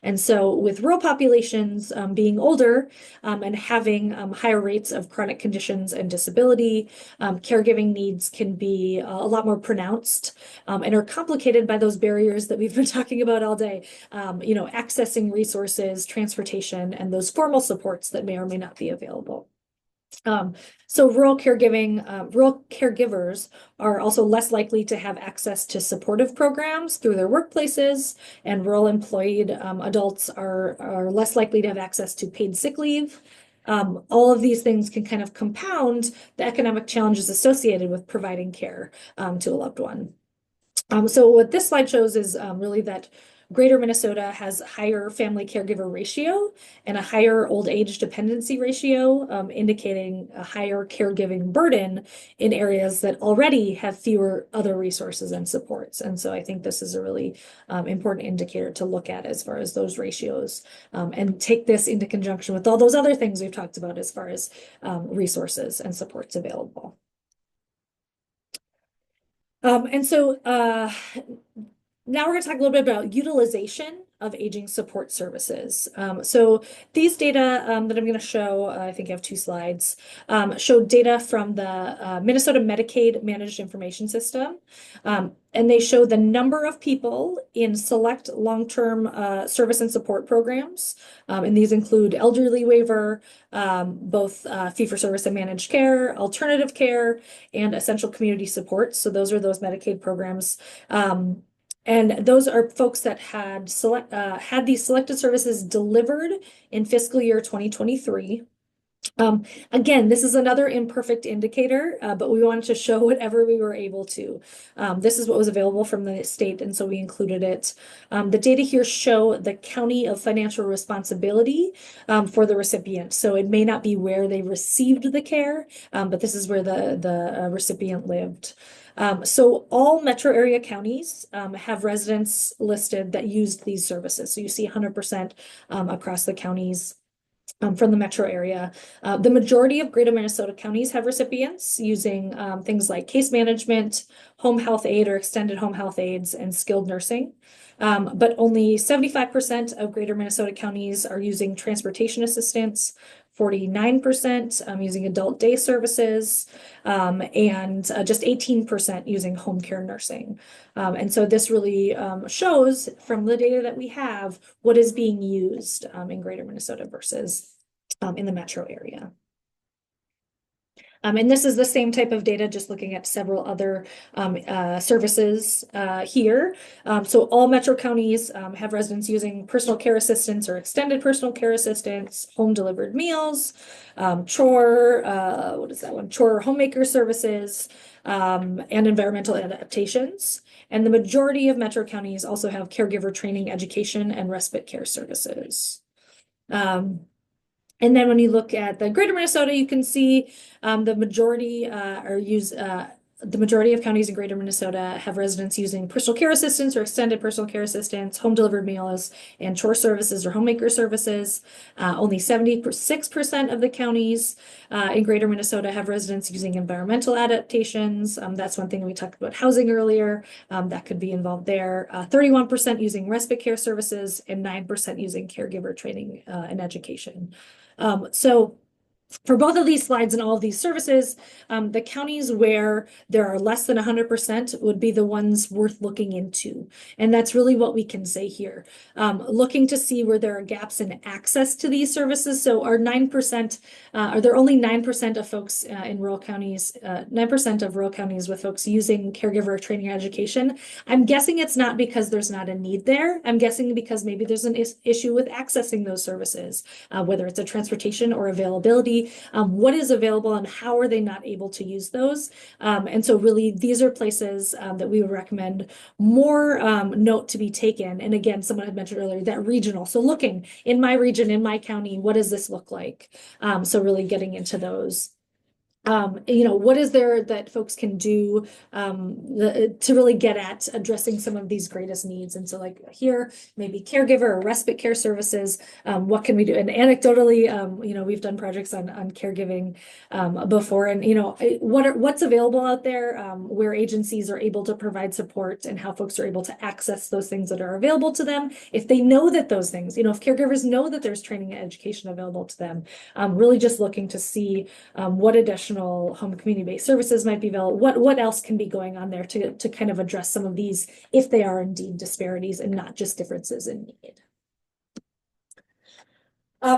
And so with rural populations being older and having higher rates of chronic conditions and disability, caregiving needs can be a lot more pronounced and are complicated by those barriers that we've been talking about all day, accessing resources, transportation, and those formal supports that may or may not be available. So rural caregivers are also less likely to have access to supportive programs through their workplaces, and rural employed adults are less likely to have access to paid sick leave. All of these things can kind of compound the economic challenges associated with providing care to a loved one. So what this slide shows is really that greater Minnesota has a higher family caregiver ratio and a higher old age dependency ratio, indicating a higher caregiving burden in areas that already have fewer other resources and supports. And so I think this is a really important indicator to look at as far as those ratios, and take this into conjunction with all those other things we've talked about as far as resources and supports available. And so now we're going to talk a little bit about utilization of aging support services. So these data that I'm going to show, I think I have 2 slides, show data from the Minnesota Medicaid Managed Information System. And they show the number of people in select long-term service and support programs. And these include elderly waiver, both fee-for-service and managed care, alternative care, and essential community support. So those are those Medicaid programs. And those are folks that had these selected services delivered in fiscal year 2023. Again, this is another imperfect indicator, but we wanted to show whatever we were able to. This is what was available from the state, and so we included it. The data here show the county of financial responsibility for the recipient. So it may not be where they received the care, but this is where the recipient lived. So all metro area counties have residents listed that used these services. So you see 100% across the counties. From the metro area. The majority of greater Minnesota counties have recipients using things like case management, home health aid or extended home health aides, and skilled nursing. But only 75% of greater Minnesota counties are using transportation assistance, 49% using adult day services, and just 18% using home care nursing. And so this really shows from the data that we have what is being used in greater Minnesota versus in the metro area. And this is the same type of data, just looking at several other services here. So all metro counties have residents using personal care assistance or extended personal care assistance, home delivered meals, chore homemaker services, and environmental adaptations. And the majority of metro counties also have caregiver training, education, and respite care services. And then when you look at the greater Minnesota, you can see the majority the majority of counties in greater Minnesota have residents using personal care assistance or extended personal care assistance, home delivered meals, and chore services or homemaker services. Only 76% of the counties in greater Minnesota have residents using environmental adaptations. That's one thing we talked about housing earlier. That could be involved there. 31% using respite care services and 9% using caregiver training and education. So for both of these slides and all of these services, the counties where there are less than 100% would be the ones worth looking into. And that's really what we can say here. Looking to see where there are gaps in access to these services. So are 9%, are there only 9% of folks in rural counties, 9% of rural counties with folks using caregiver training or education? I'm guessing it's not because there's not a need there. I'm guessing because maybe there's an issue with accessing those services, whether it's a transportation or availability. What is available and how are they not able to use those? And so really these are places that we would recommend more note to be taken. And again, someone had mentioned earlier that regional. So looking in my region, in my county, what does this look like? So really getting into those. What is there that folks can do to really get at addressing some of these greatest needs? And so like here, maybe caregiver or respite care services, what can we do? And anecdotally, we've done projects on caregiving before, and what's available out there, where agencies are able to provide support and how folks are able to access those things that are available to them. If they know that those things, if caregivers know that there's training and education available to them, really just looking to see what additional home community-based services might be available. What else can be going on there to kind of address some of these if they are indeed disparities and not just differences in need.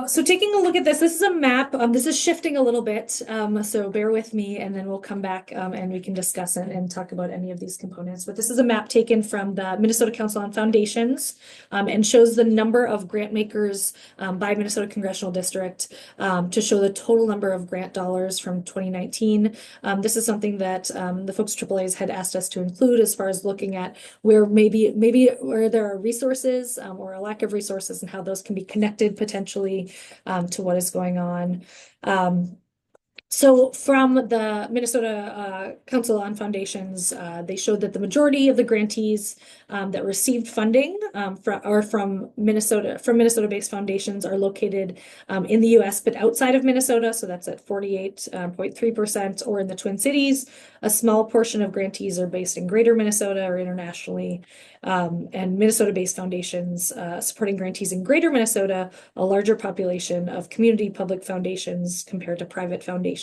So taking a look at this is a map. This is shifting a little bit, so bear with me, and then we'll come back and we can discuss it and talk about any of these components. But this is a map taken from the Minnesota Council on Foundations and shows the number of grant makers by Minnesota Congressional District to show the total number of grant dollars from 2019. This is something that the folks at AAA's had asked us to include as far as looking at where maybe where there are resources or a lack of resources and how those can be connected potentially to what is going on. So from the Minnesota Council on Foundations, they showed that the majority of the grantees that received funding from Minnesota-based foundations are located in the U.S. but outside of Minnesota. So that's at 48.3%, or in the Twin Cities. A small portion of grantees are based in Greater Minnesota or internationally. And Minnesota-based foundations supporting grantees in Greater Minnesota, a larger population of community public foundations compared to private foundations.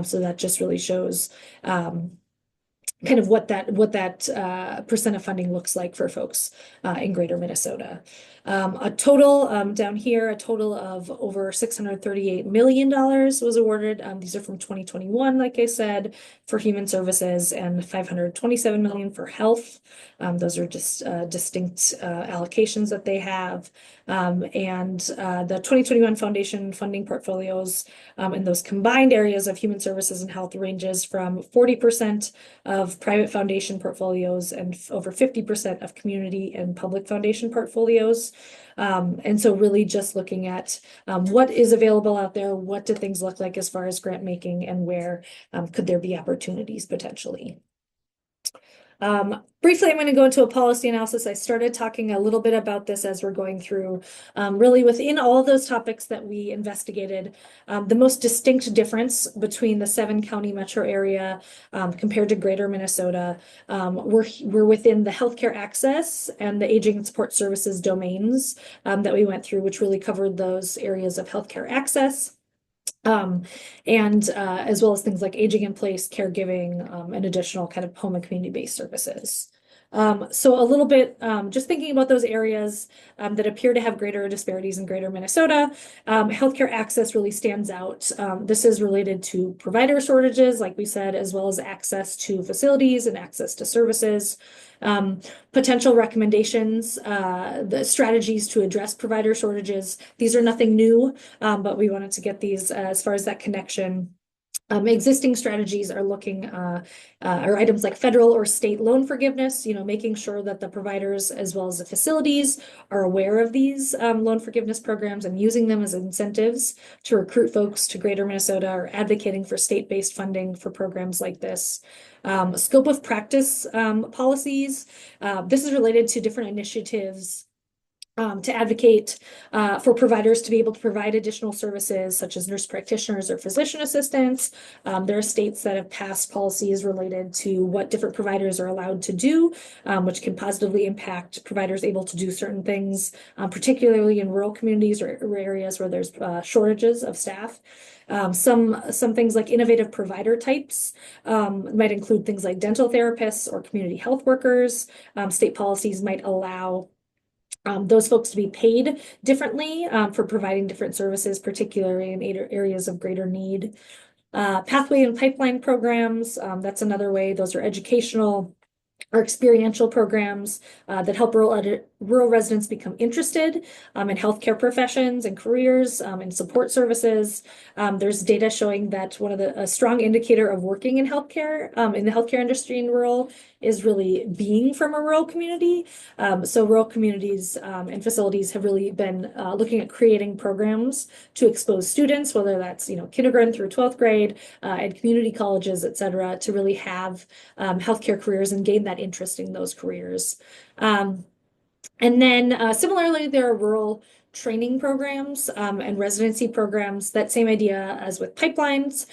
So that just really shows kind of what that percent of funding looks like for folks in Greater Minnesota. A total down here, a total of over $638 million was awarded. These are from 2021, like I said, for human services, and $527 million for health. Those are just distinct allocations that they have. And the 2021 foundation funding portfolios in those combined areas of human services and health ranges from 40% of private foundation portfolios and over 50% of community and public foundation portfolios. And so really just looking at what is available out there, what do things look like as far as grant making, and where could there be opportunities potentially. Briefly, I'm going to go into a policy analysis. I started talking a little bit about this as we're going through. Really within all of those topics that we investigated, the most distinct difference between the 7-county metro area compared to Greater Minnesota, we're within the healthcare access and the aging and support services domains that we went through, which really covered those areas of healthcare access. And as well as things like aging in place, caregiving, and additional kind of home and community-based services. So a little bit just thinking about those areas that appear to have greater disparities in Greater Minnesota. Healthcare access really stands out. This is related to provider shortages, like we said, as well as access to facilities and access to services. Potential recommendations, the strategies to address provider shortages. These are nothing new, but we wanted to get these as far as that connection. Existing strategies are looking are items like federal or state loan forgiveness, making sure that the providers as well as the facilities are aware of these loan forgiveness programs and using them as incentives to recruit folks to Greater Minnesota, or advocating for state-based funding for programs like this. Scope of practice policies. This is related to different initiatives to advocate for providers to be able to provide additional services such as nurse practitioners or physician assistants. There are states that have passed policies related to what different providers are allowed to do, which can positively impact providers able to do certain things, particularly in rural communities or areas where there's shortages of staff. Some things like innovative provider types might include things like dental therapists or community health workers. State policies might allow those folks to be paid differently for providing different services, particularly in areas of greater need. Pathway and pipeline programs, that's another way. Those are educational or experiential programs that help rural residents become interested in healthcare professions and careers and support services. There's data showing that a strong indicator of working in healthcare, in the healthcare industry in rural, is really being from a rural community. So rural communities and facilities have really been looking at creating programs to expose students, whether that's kindergarten through 12th grade and community colleges, et cetera, to really have healthcare careers and gain that interest in those careers. And then similarly, there are rural training programs and residency programs. That same idea as with pipelines.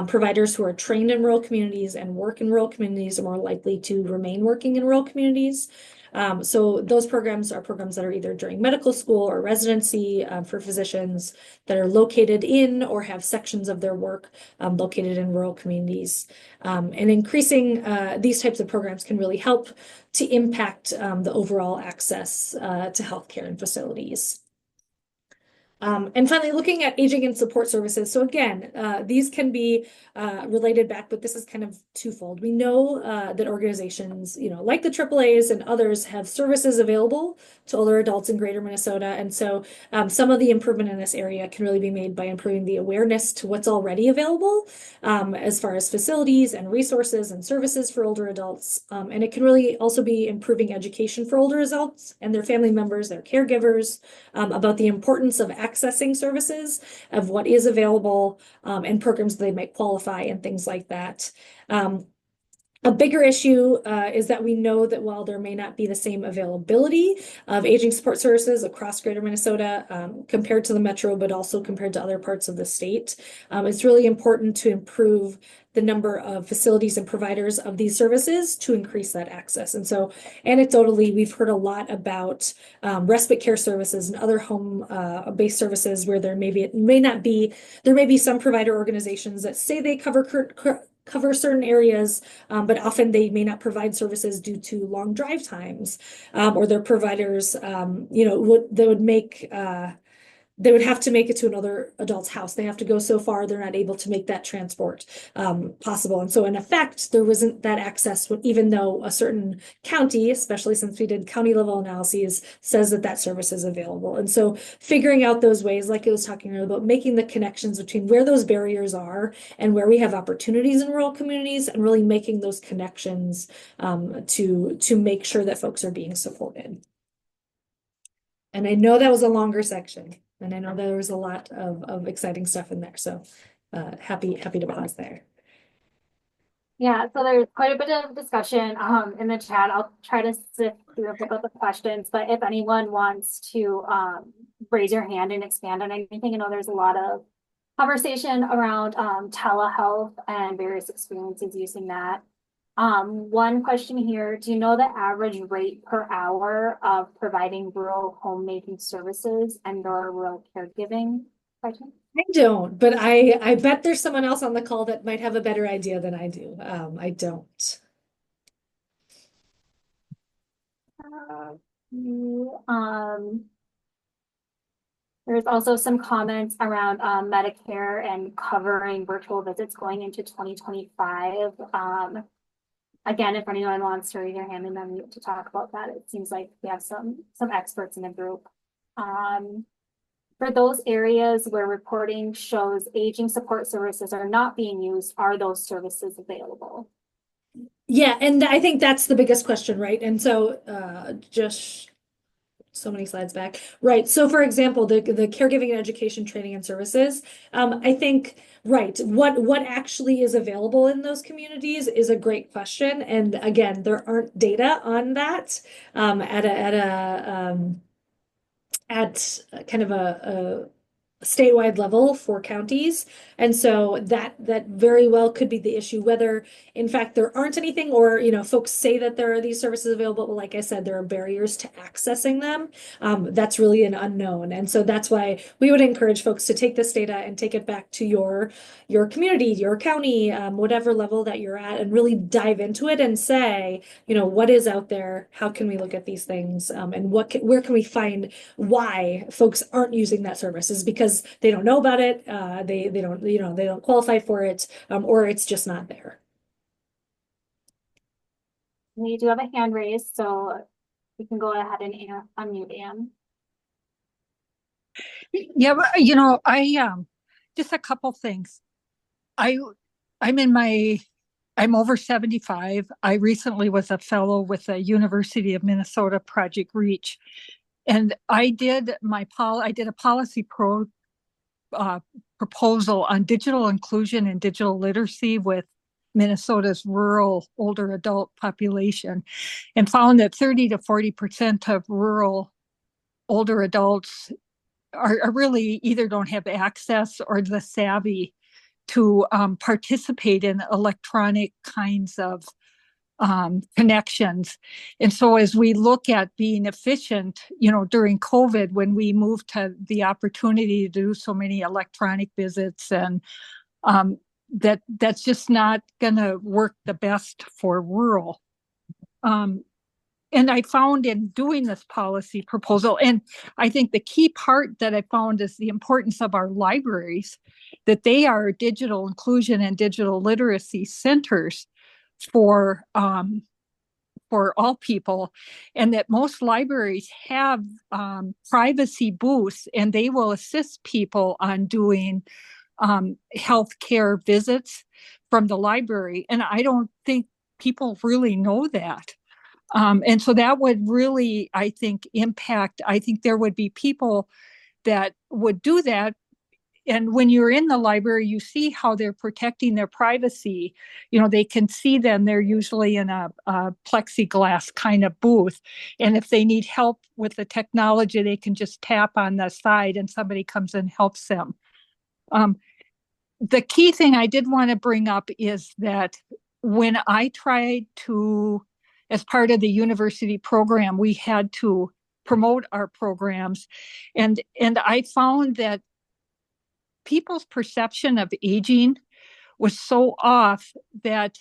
Providers who are trained in rural communities and work in rural communities are more likely to remain working in rural communities. So those programs are programs that are either during medical school or residency for physicians that are located in or have sections of their work located in rural communities. And increasing these types of programs can really help to impact the overall access to healthcare and facilities. And finally, looking at aging and support services. So again, these can be related back, but this is kind of twofold. We know that organizations, like the AAAs and others, have services available to older adults in Greater Minnesota. And so some of the improvement in this area can really be made by improving the awareness to what's already available as far as facilities and resources and services for older adults. And it can really also be improving education for older adults and their family members, their caregivers, about the importance of access accessing services, of what is available, and programs they might qualify and things like that. A bigger issue is that we know that while there may not be the same availability of aging support services across Greater Minnesota compared to the metro, but also compared to other parts of the state, it's really important to improve the number of facilities and providers of these services to increase that access. And so anecdotally, we've heard a lot about respite care services and other home-based services where there may be some provider organizations that say they cover certain areas, but often they may not provide services due to long drive times, or their providers, they would have to make it to another adult's house. They have to go so far, they're not able to make that transport possible. And so in effect, there wasn't that access, even though a certain county, especially since we did county level analyses, says that that service is available. And so figuring out those ways, like I was talking earlier about, making the connections between where those barriers are and where we have opportunities in rural communities, and really making those connections to make sure that folks are being supported. And I know that was a longer section, and I know there was a lot of exciting stuff in there. So happy to pause there. Yeah, so there's quite a bit of discussion in the chat. I'll try to sift through a couple of the questions, but if anyone wants to raise your hand and expand on anything, I know there's a lot of conversation around telehealth and various experiences using that. One question here, do you know the average rate per hour of providing rural homemaking services and or rural caregiving? Question? I don't, but I bet there's someone else on the call that might have a better idea than I do. I don't. There's also some comments around Medicare and covering virtual visits going into 2025. Again, if anyone wants to raise their hand and unmute to talk about that, it seems like we have some experts in the group. For those areas where reporting shows aging support services are not being used, are those services available? Yeah, and I think that's the biggest question, right? And so just so many slides back. Right. So for example, the caregiving and education training and services, I think, right, what actually is available in those communities is a great question. And again, there aren't data on that at kind of a statewide level for counties. And so that very well could be the issue, whether in fact there aren't anything, or folks say that there are these services available, but like I said, there are barriers to accessing them. That's really an unknown. And so that's why we would encourage folks to take this data and take it back to your community, your county, whatever level that you're at, and really dive into it and say, what is out there? How can we look at these things? And where can we find why folks aren't using that service? Is because they don't know about it, they don't qualify for it, or it's just not there. We do have a hand raised, so we can go ahead and unmute Anne. Yeah, but, just a couple things. I'm over 75. I recently was a fellow with the University of Minnesota Project Reach, and I did a policy proposal on digital inclusion and digital literacy with Minnesota's rural older adult population, and found that 30 to 40% of rural older adults are really either don't have access or the savvy to participate in electronic kinds of connections. And so as we look at being efficient, during COVID, when we moved to the opportunity to do so many electronic visits, and that's just not going to work the best for rural. And I found in doing this policy proposal, and I think the key part that I found is the importance of our libraries, that they are digital inclusion and digital literacy centers for all people, and that most libraries have privacy booths, and they will assist people on doing healthcare visits from the library. And I don't think people really know that. And so that would really, I think, impact. I think there would be people that would do that. And when you're in the library, you see how they're protecting their privacy. You know, they can see them. They're usually in a plexiglass kind of booth. And if they need help with the technology, they can just tap on the side and somebody comes and helps them. The key thing I did want to bring up is that when I tried to, as part of the university program, we had to promote our programs. And I found that people's perception of aging was so off that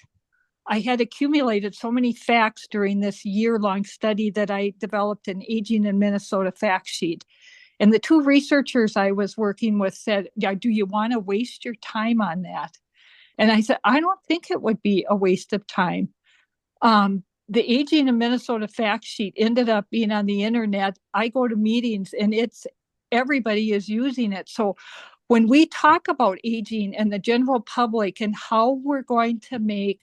I had accumulated so many facts during this year-long study that I developed an Aging in Minnesota fact sheet. And the two researchers I was working with said, yeah, do you want to waste your time on that? And I said, I don't think it would be a waste of time. The Aging in Minnesota fact sheet ended up being on the internet. I go to meetings and everybody is using it. So when we talk about aging and the general public and how we're going to make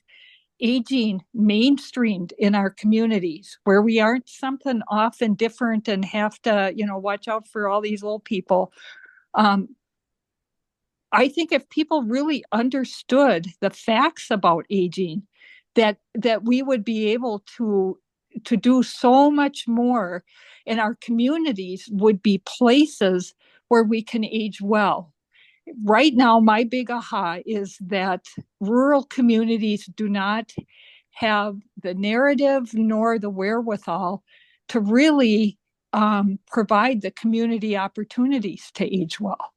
aging mainstreamed in our communities, where we aren't something off and different and have to, watch out for all these old people. I think if people really understood the facts about aging, that we would be able to do so much more, and our communities would be places where we can age well. Right now, my big aha is that rural communities do not have the narrative nor the wherewithal to really provide the community opportunities to age well.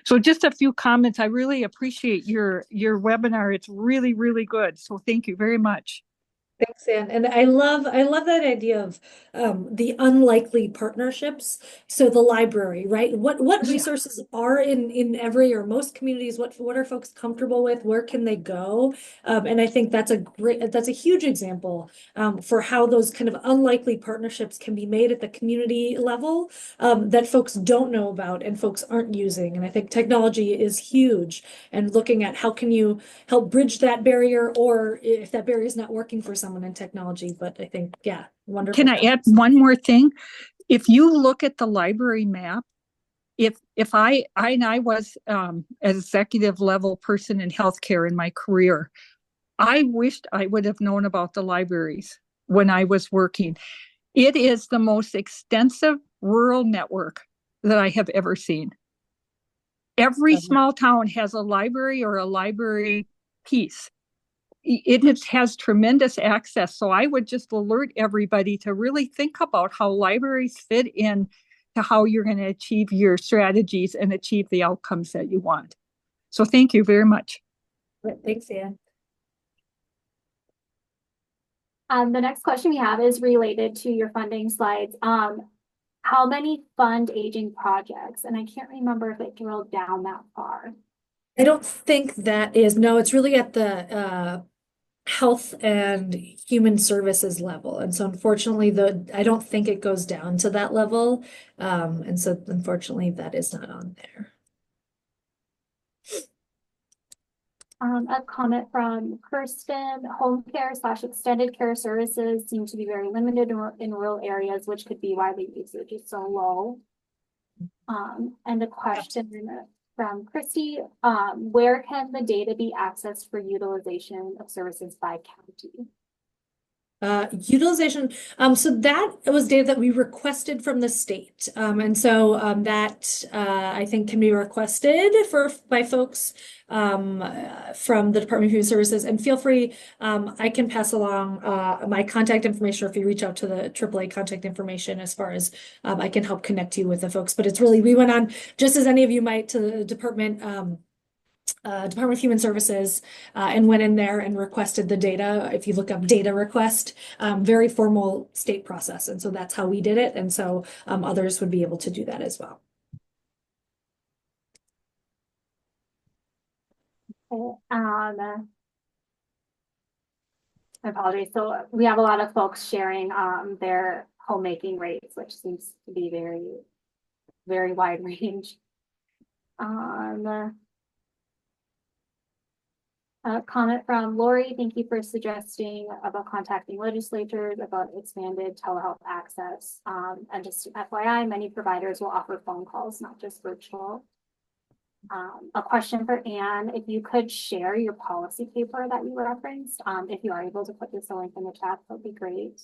So just a few comments. I really appreciate your webinar. It's really, really good. So thank you very much. Thanks, Anne. And I love that idea of the unlikely partnerships. So the library, right? What resources are in every or most communities? What are folks comfortable with? Where can they go? And I think that's a huge example for how those kind of unlikely partnerships can be made at the community level that folks don't know about and folks aren't using. And I think technology is huge, and looking at how can you help bridge that barrier, or if that barrier is not working for someone in technology. But I think, yeah, wonderful. Can I add one more thing? If you look at the library map, if I was an executive level person in healthcare in my career, I wished I would have known about the libraries when I was working. It is the most extensive rural network that I have ever seen. Every small town has a library or a library piece. It has tremendous access. So I would just alert everybody to really think about how libraries fit in to how you're going to achieve your strategies and achieve the outcomes that you want. So thank you very much. Thanks, Anne. The next question we have is related to your funding slides. How many fund aging projects? And I can't remember if it drilled down that far. I don't think that is, no, it's really at the health and human services level. And so unfortunately, I don't think it goes down to that level. And so unfortunately, that is not on there. A comment from Kirsten: home care / extended care services seem to be very limited in rural areas, which could be why the usage is so low. And a question from Christy: where can the data be accessed for utilization of services by county? Utilization. So that was data that we requested from the state. And so that I think can be requested by folks from the Department of Human Services. And feel free, I can pass along my contact information, or if you reach out to the AAA contact information, as far as I can help connect you with the folks. But it's really, we went on, just as any of you might, to the Department of Human Services and went in there and requested the data. If you look up data request, very formal state process. And so that's how we did it. And so others would be able to do that as well. Okay. I apologize. So we have a lot of folks sharing their homemaking rates, which seems to be very, very wide range. Comment from Lori. Thank you for suggesting about contacting legislators about expanded telehealth access. And just FYI, many providers will offer phone calls, not just virtual. A question for Anne, if you could share your policy paper that you referenced, if you are able to put this link in the chat, that would be great.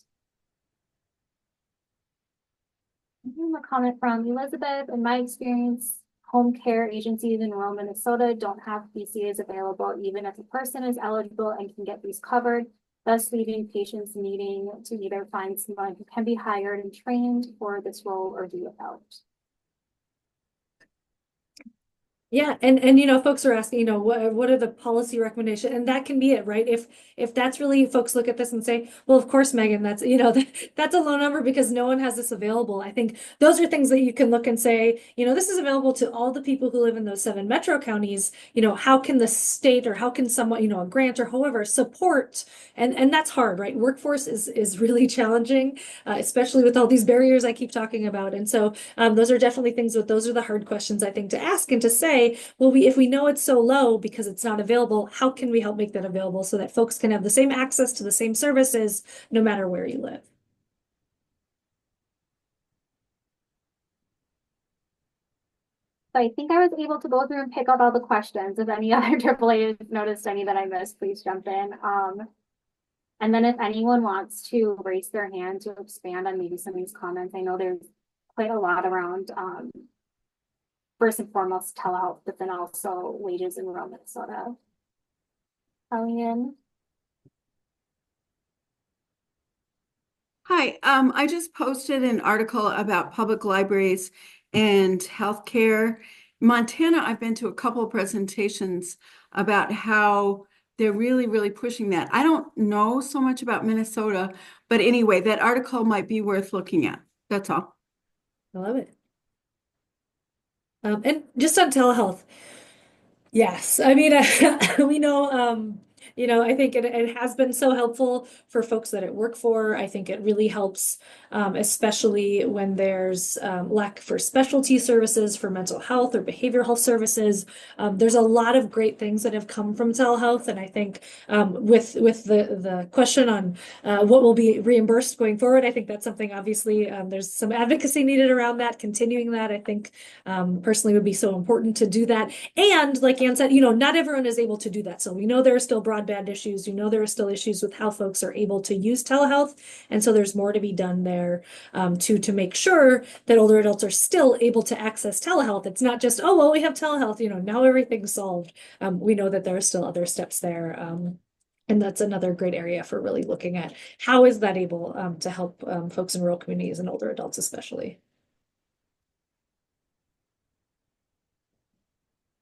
A comment from Elizabeth. In my experience, home care agencies in rural Minnesota don't have PCAs available, even if a person is eligible and can get these covered, thus leaving patients needing to either find someone who can be hired and trained for this role or do without. Yeah, and you know, folks are asking, you know, what are the policy recommendations? And that can be it, right? If that's really folks look at this and say, well, of course, Megan, that's you know, that's a low number because no one has this available. I think those are things that you can look and say, you know, this is available to all the people who live in those 7 metro counties. You know, how can the state or how can someone, you know, a grant or however support? And that's hard, right? Workforce is really challenging, especially with all these barriers I keep talking about. And so those are definitely things, but those are the hard questions I think to ask and to say, well, if we know it's so low because it's not available, how can we help make that available so that folks can have the same access to the same services no matter where you live? So I think I was able to go through and pick out all the questions. If any other AAA noticed any that I missed, please jump in. And then if anyone wants to raise their hand to expand on maybe some of these comments, I know there's quite a lot around first and foremost telehealth, but then also wages in rural Minnesota. Elian. Hi, I just posted an article about public libraries and healthcare. Montana, I've been to a couple of presentations about how they're really, really pushing that. I don't know so much about Minnesota, but anyway, that article might be worth looking at. That's all. I love it. And just on telehealth, yes, I mean, we know, you know, I think it has been so helpful for folks that it work for. I think it really helps, especially when there's lack for specialty services for mental health or behavioral health services. There's a lot of great things that have come from telehealth, and I think with the question on what will be reimbursed going forward, I think that's something obviously there's some advocacy needed around that. Continuing that, I think personally would be so important to do that. And like Anne said, you know, not everyone is able to do that. So we know there are still broadband issues. We know there are still issues with how folks are able to use telehealth. And so there's more to be done there to make sure that older adults are still able to access telehealth. It's not just, oh, well, we have telehealth, you know, now everything's solved. We know that there are still other steps there. And that's another great area for really looking at how is that able to help folks in rural communities and older adults especially.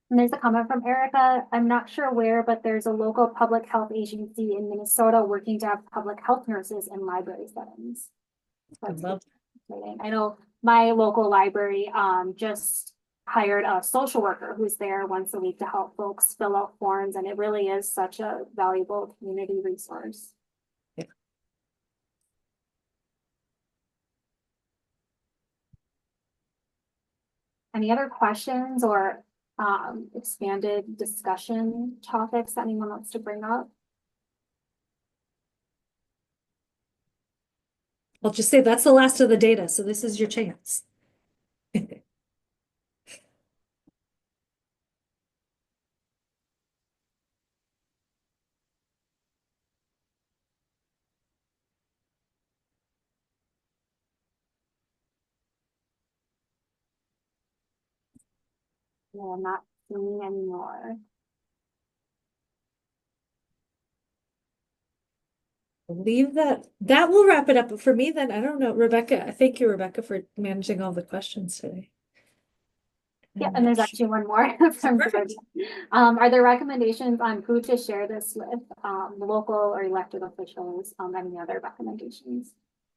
And there's a comment from Erica. I'm not sure where, but there's a local public health agency in Minnesota working to have public health nurses in library settings. I know my local library just hired a social worker who's there once a week to help folks fill out forms, and it really is such a valuable community resource. Yeah. Any other questions or expanded discussion topics that anyone wants to bring up? I'll just say that's the last of the data, so this is your chance. No, I'm not seeing anymore. Believe that will wrap it up for me then. I don't know, Rebecca. Thank you, Rebecca, for managing all the questions today. Yeah, and there's actually one more from Georgia. Are there recommendations on who to share this with, local or elected officials? Any other recommendations?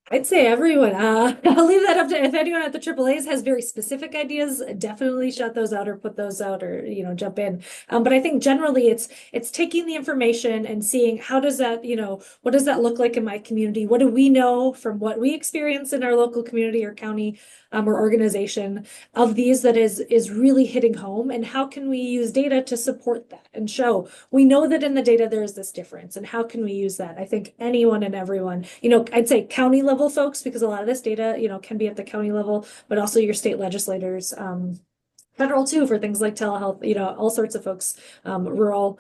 I'd say everyone. I'll leave that up to if anyone at the AAAs has very specific ideas, definitely shout those out or put those out or jump in. But I think generally it's taking the information and seeing how does that, what does that look like in my community? What do we know from what we experience in our local community or county or organization of these that is really hitting home, and how can we use data to support that and show we know that in the data there is this difference, and how can we use that? I think anyone and everyone, I'd say county level folks, because a lot of this data, can be at the county level, but also your state legislators, federal too, for things like telehealth, all sorts of folks. Rural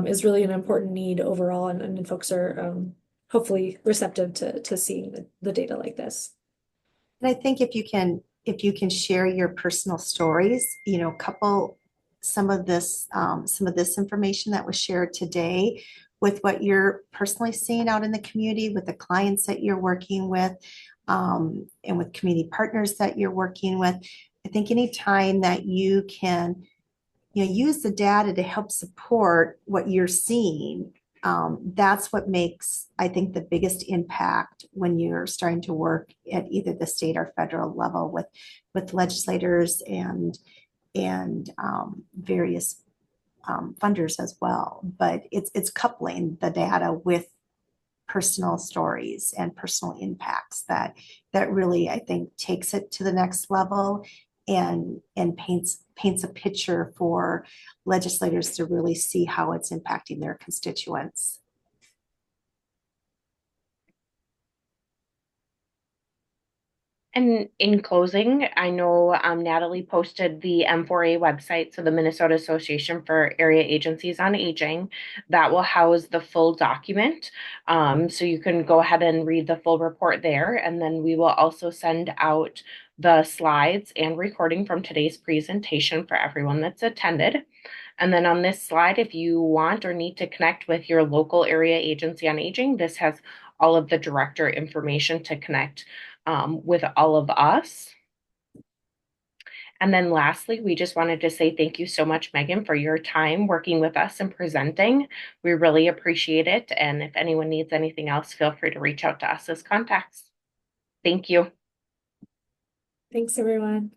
is really an important need overall, and folks are hopefully receptive to seeing the data like this. And I think if you can share your personal stories, couple some of this information that was shared today with what you're personally seeing out in the community, with the clients that you're working with, and with community partners that you're working with. I think any time that you can, use the data to help support what you're seeing, that's what makes, I think, the biggest impact when you're starting to work at either the state or federal level with legislators and various funders as well. But it's coupling the data with personal stories and personal impacts that really, I think, takes it to the next level and paints a picture for legislators to really see how it's impacting their constituents. And in closing, I know Natalie posted the M4A website, so the Minnesota Association for Area Agencies on Aging, that will house the full document. So you can go ahead and read the full report there. And then we will also send out the slides and recording from today's presentation for everyone that's attended. And then on this slide, if you want or need to connect with your local area agency on aging, this has all of the director information to connect with all of us. And then lastly, we just wanted to say thank you so much, Megan, for your time working with us and presenting. We really appreciate it. And if anyone needs anything else, feel free to reach out to us as contacts. Thank you. Thanks, everyone.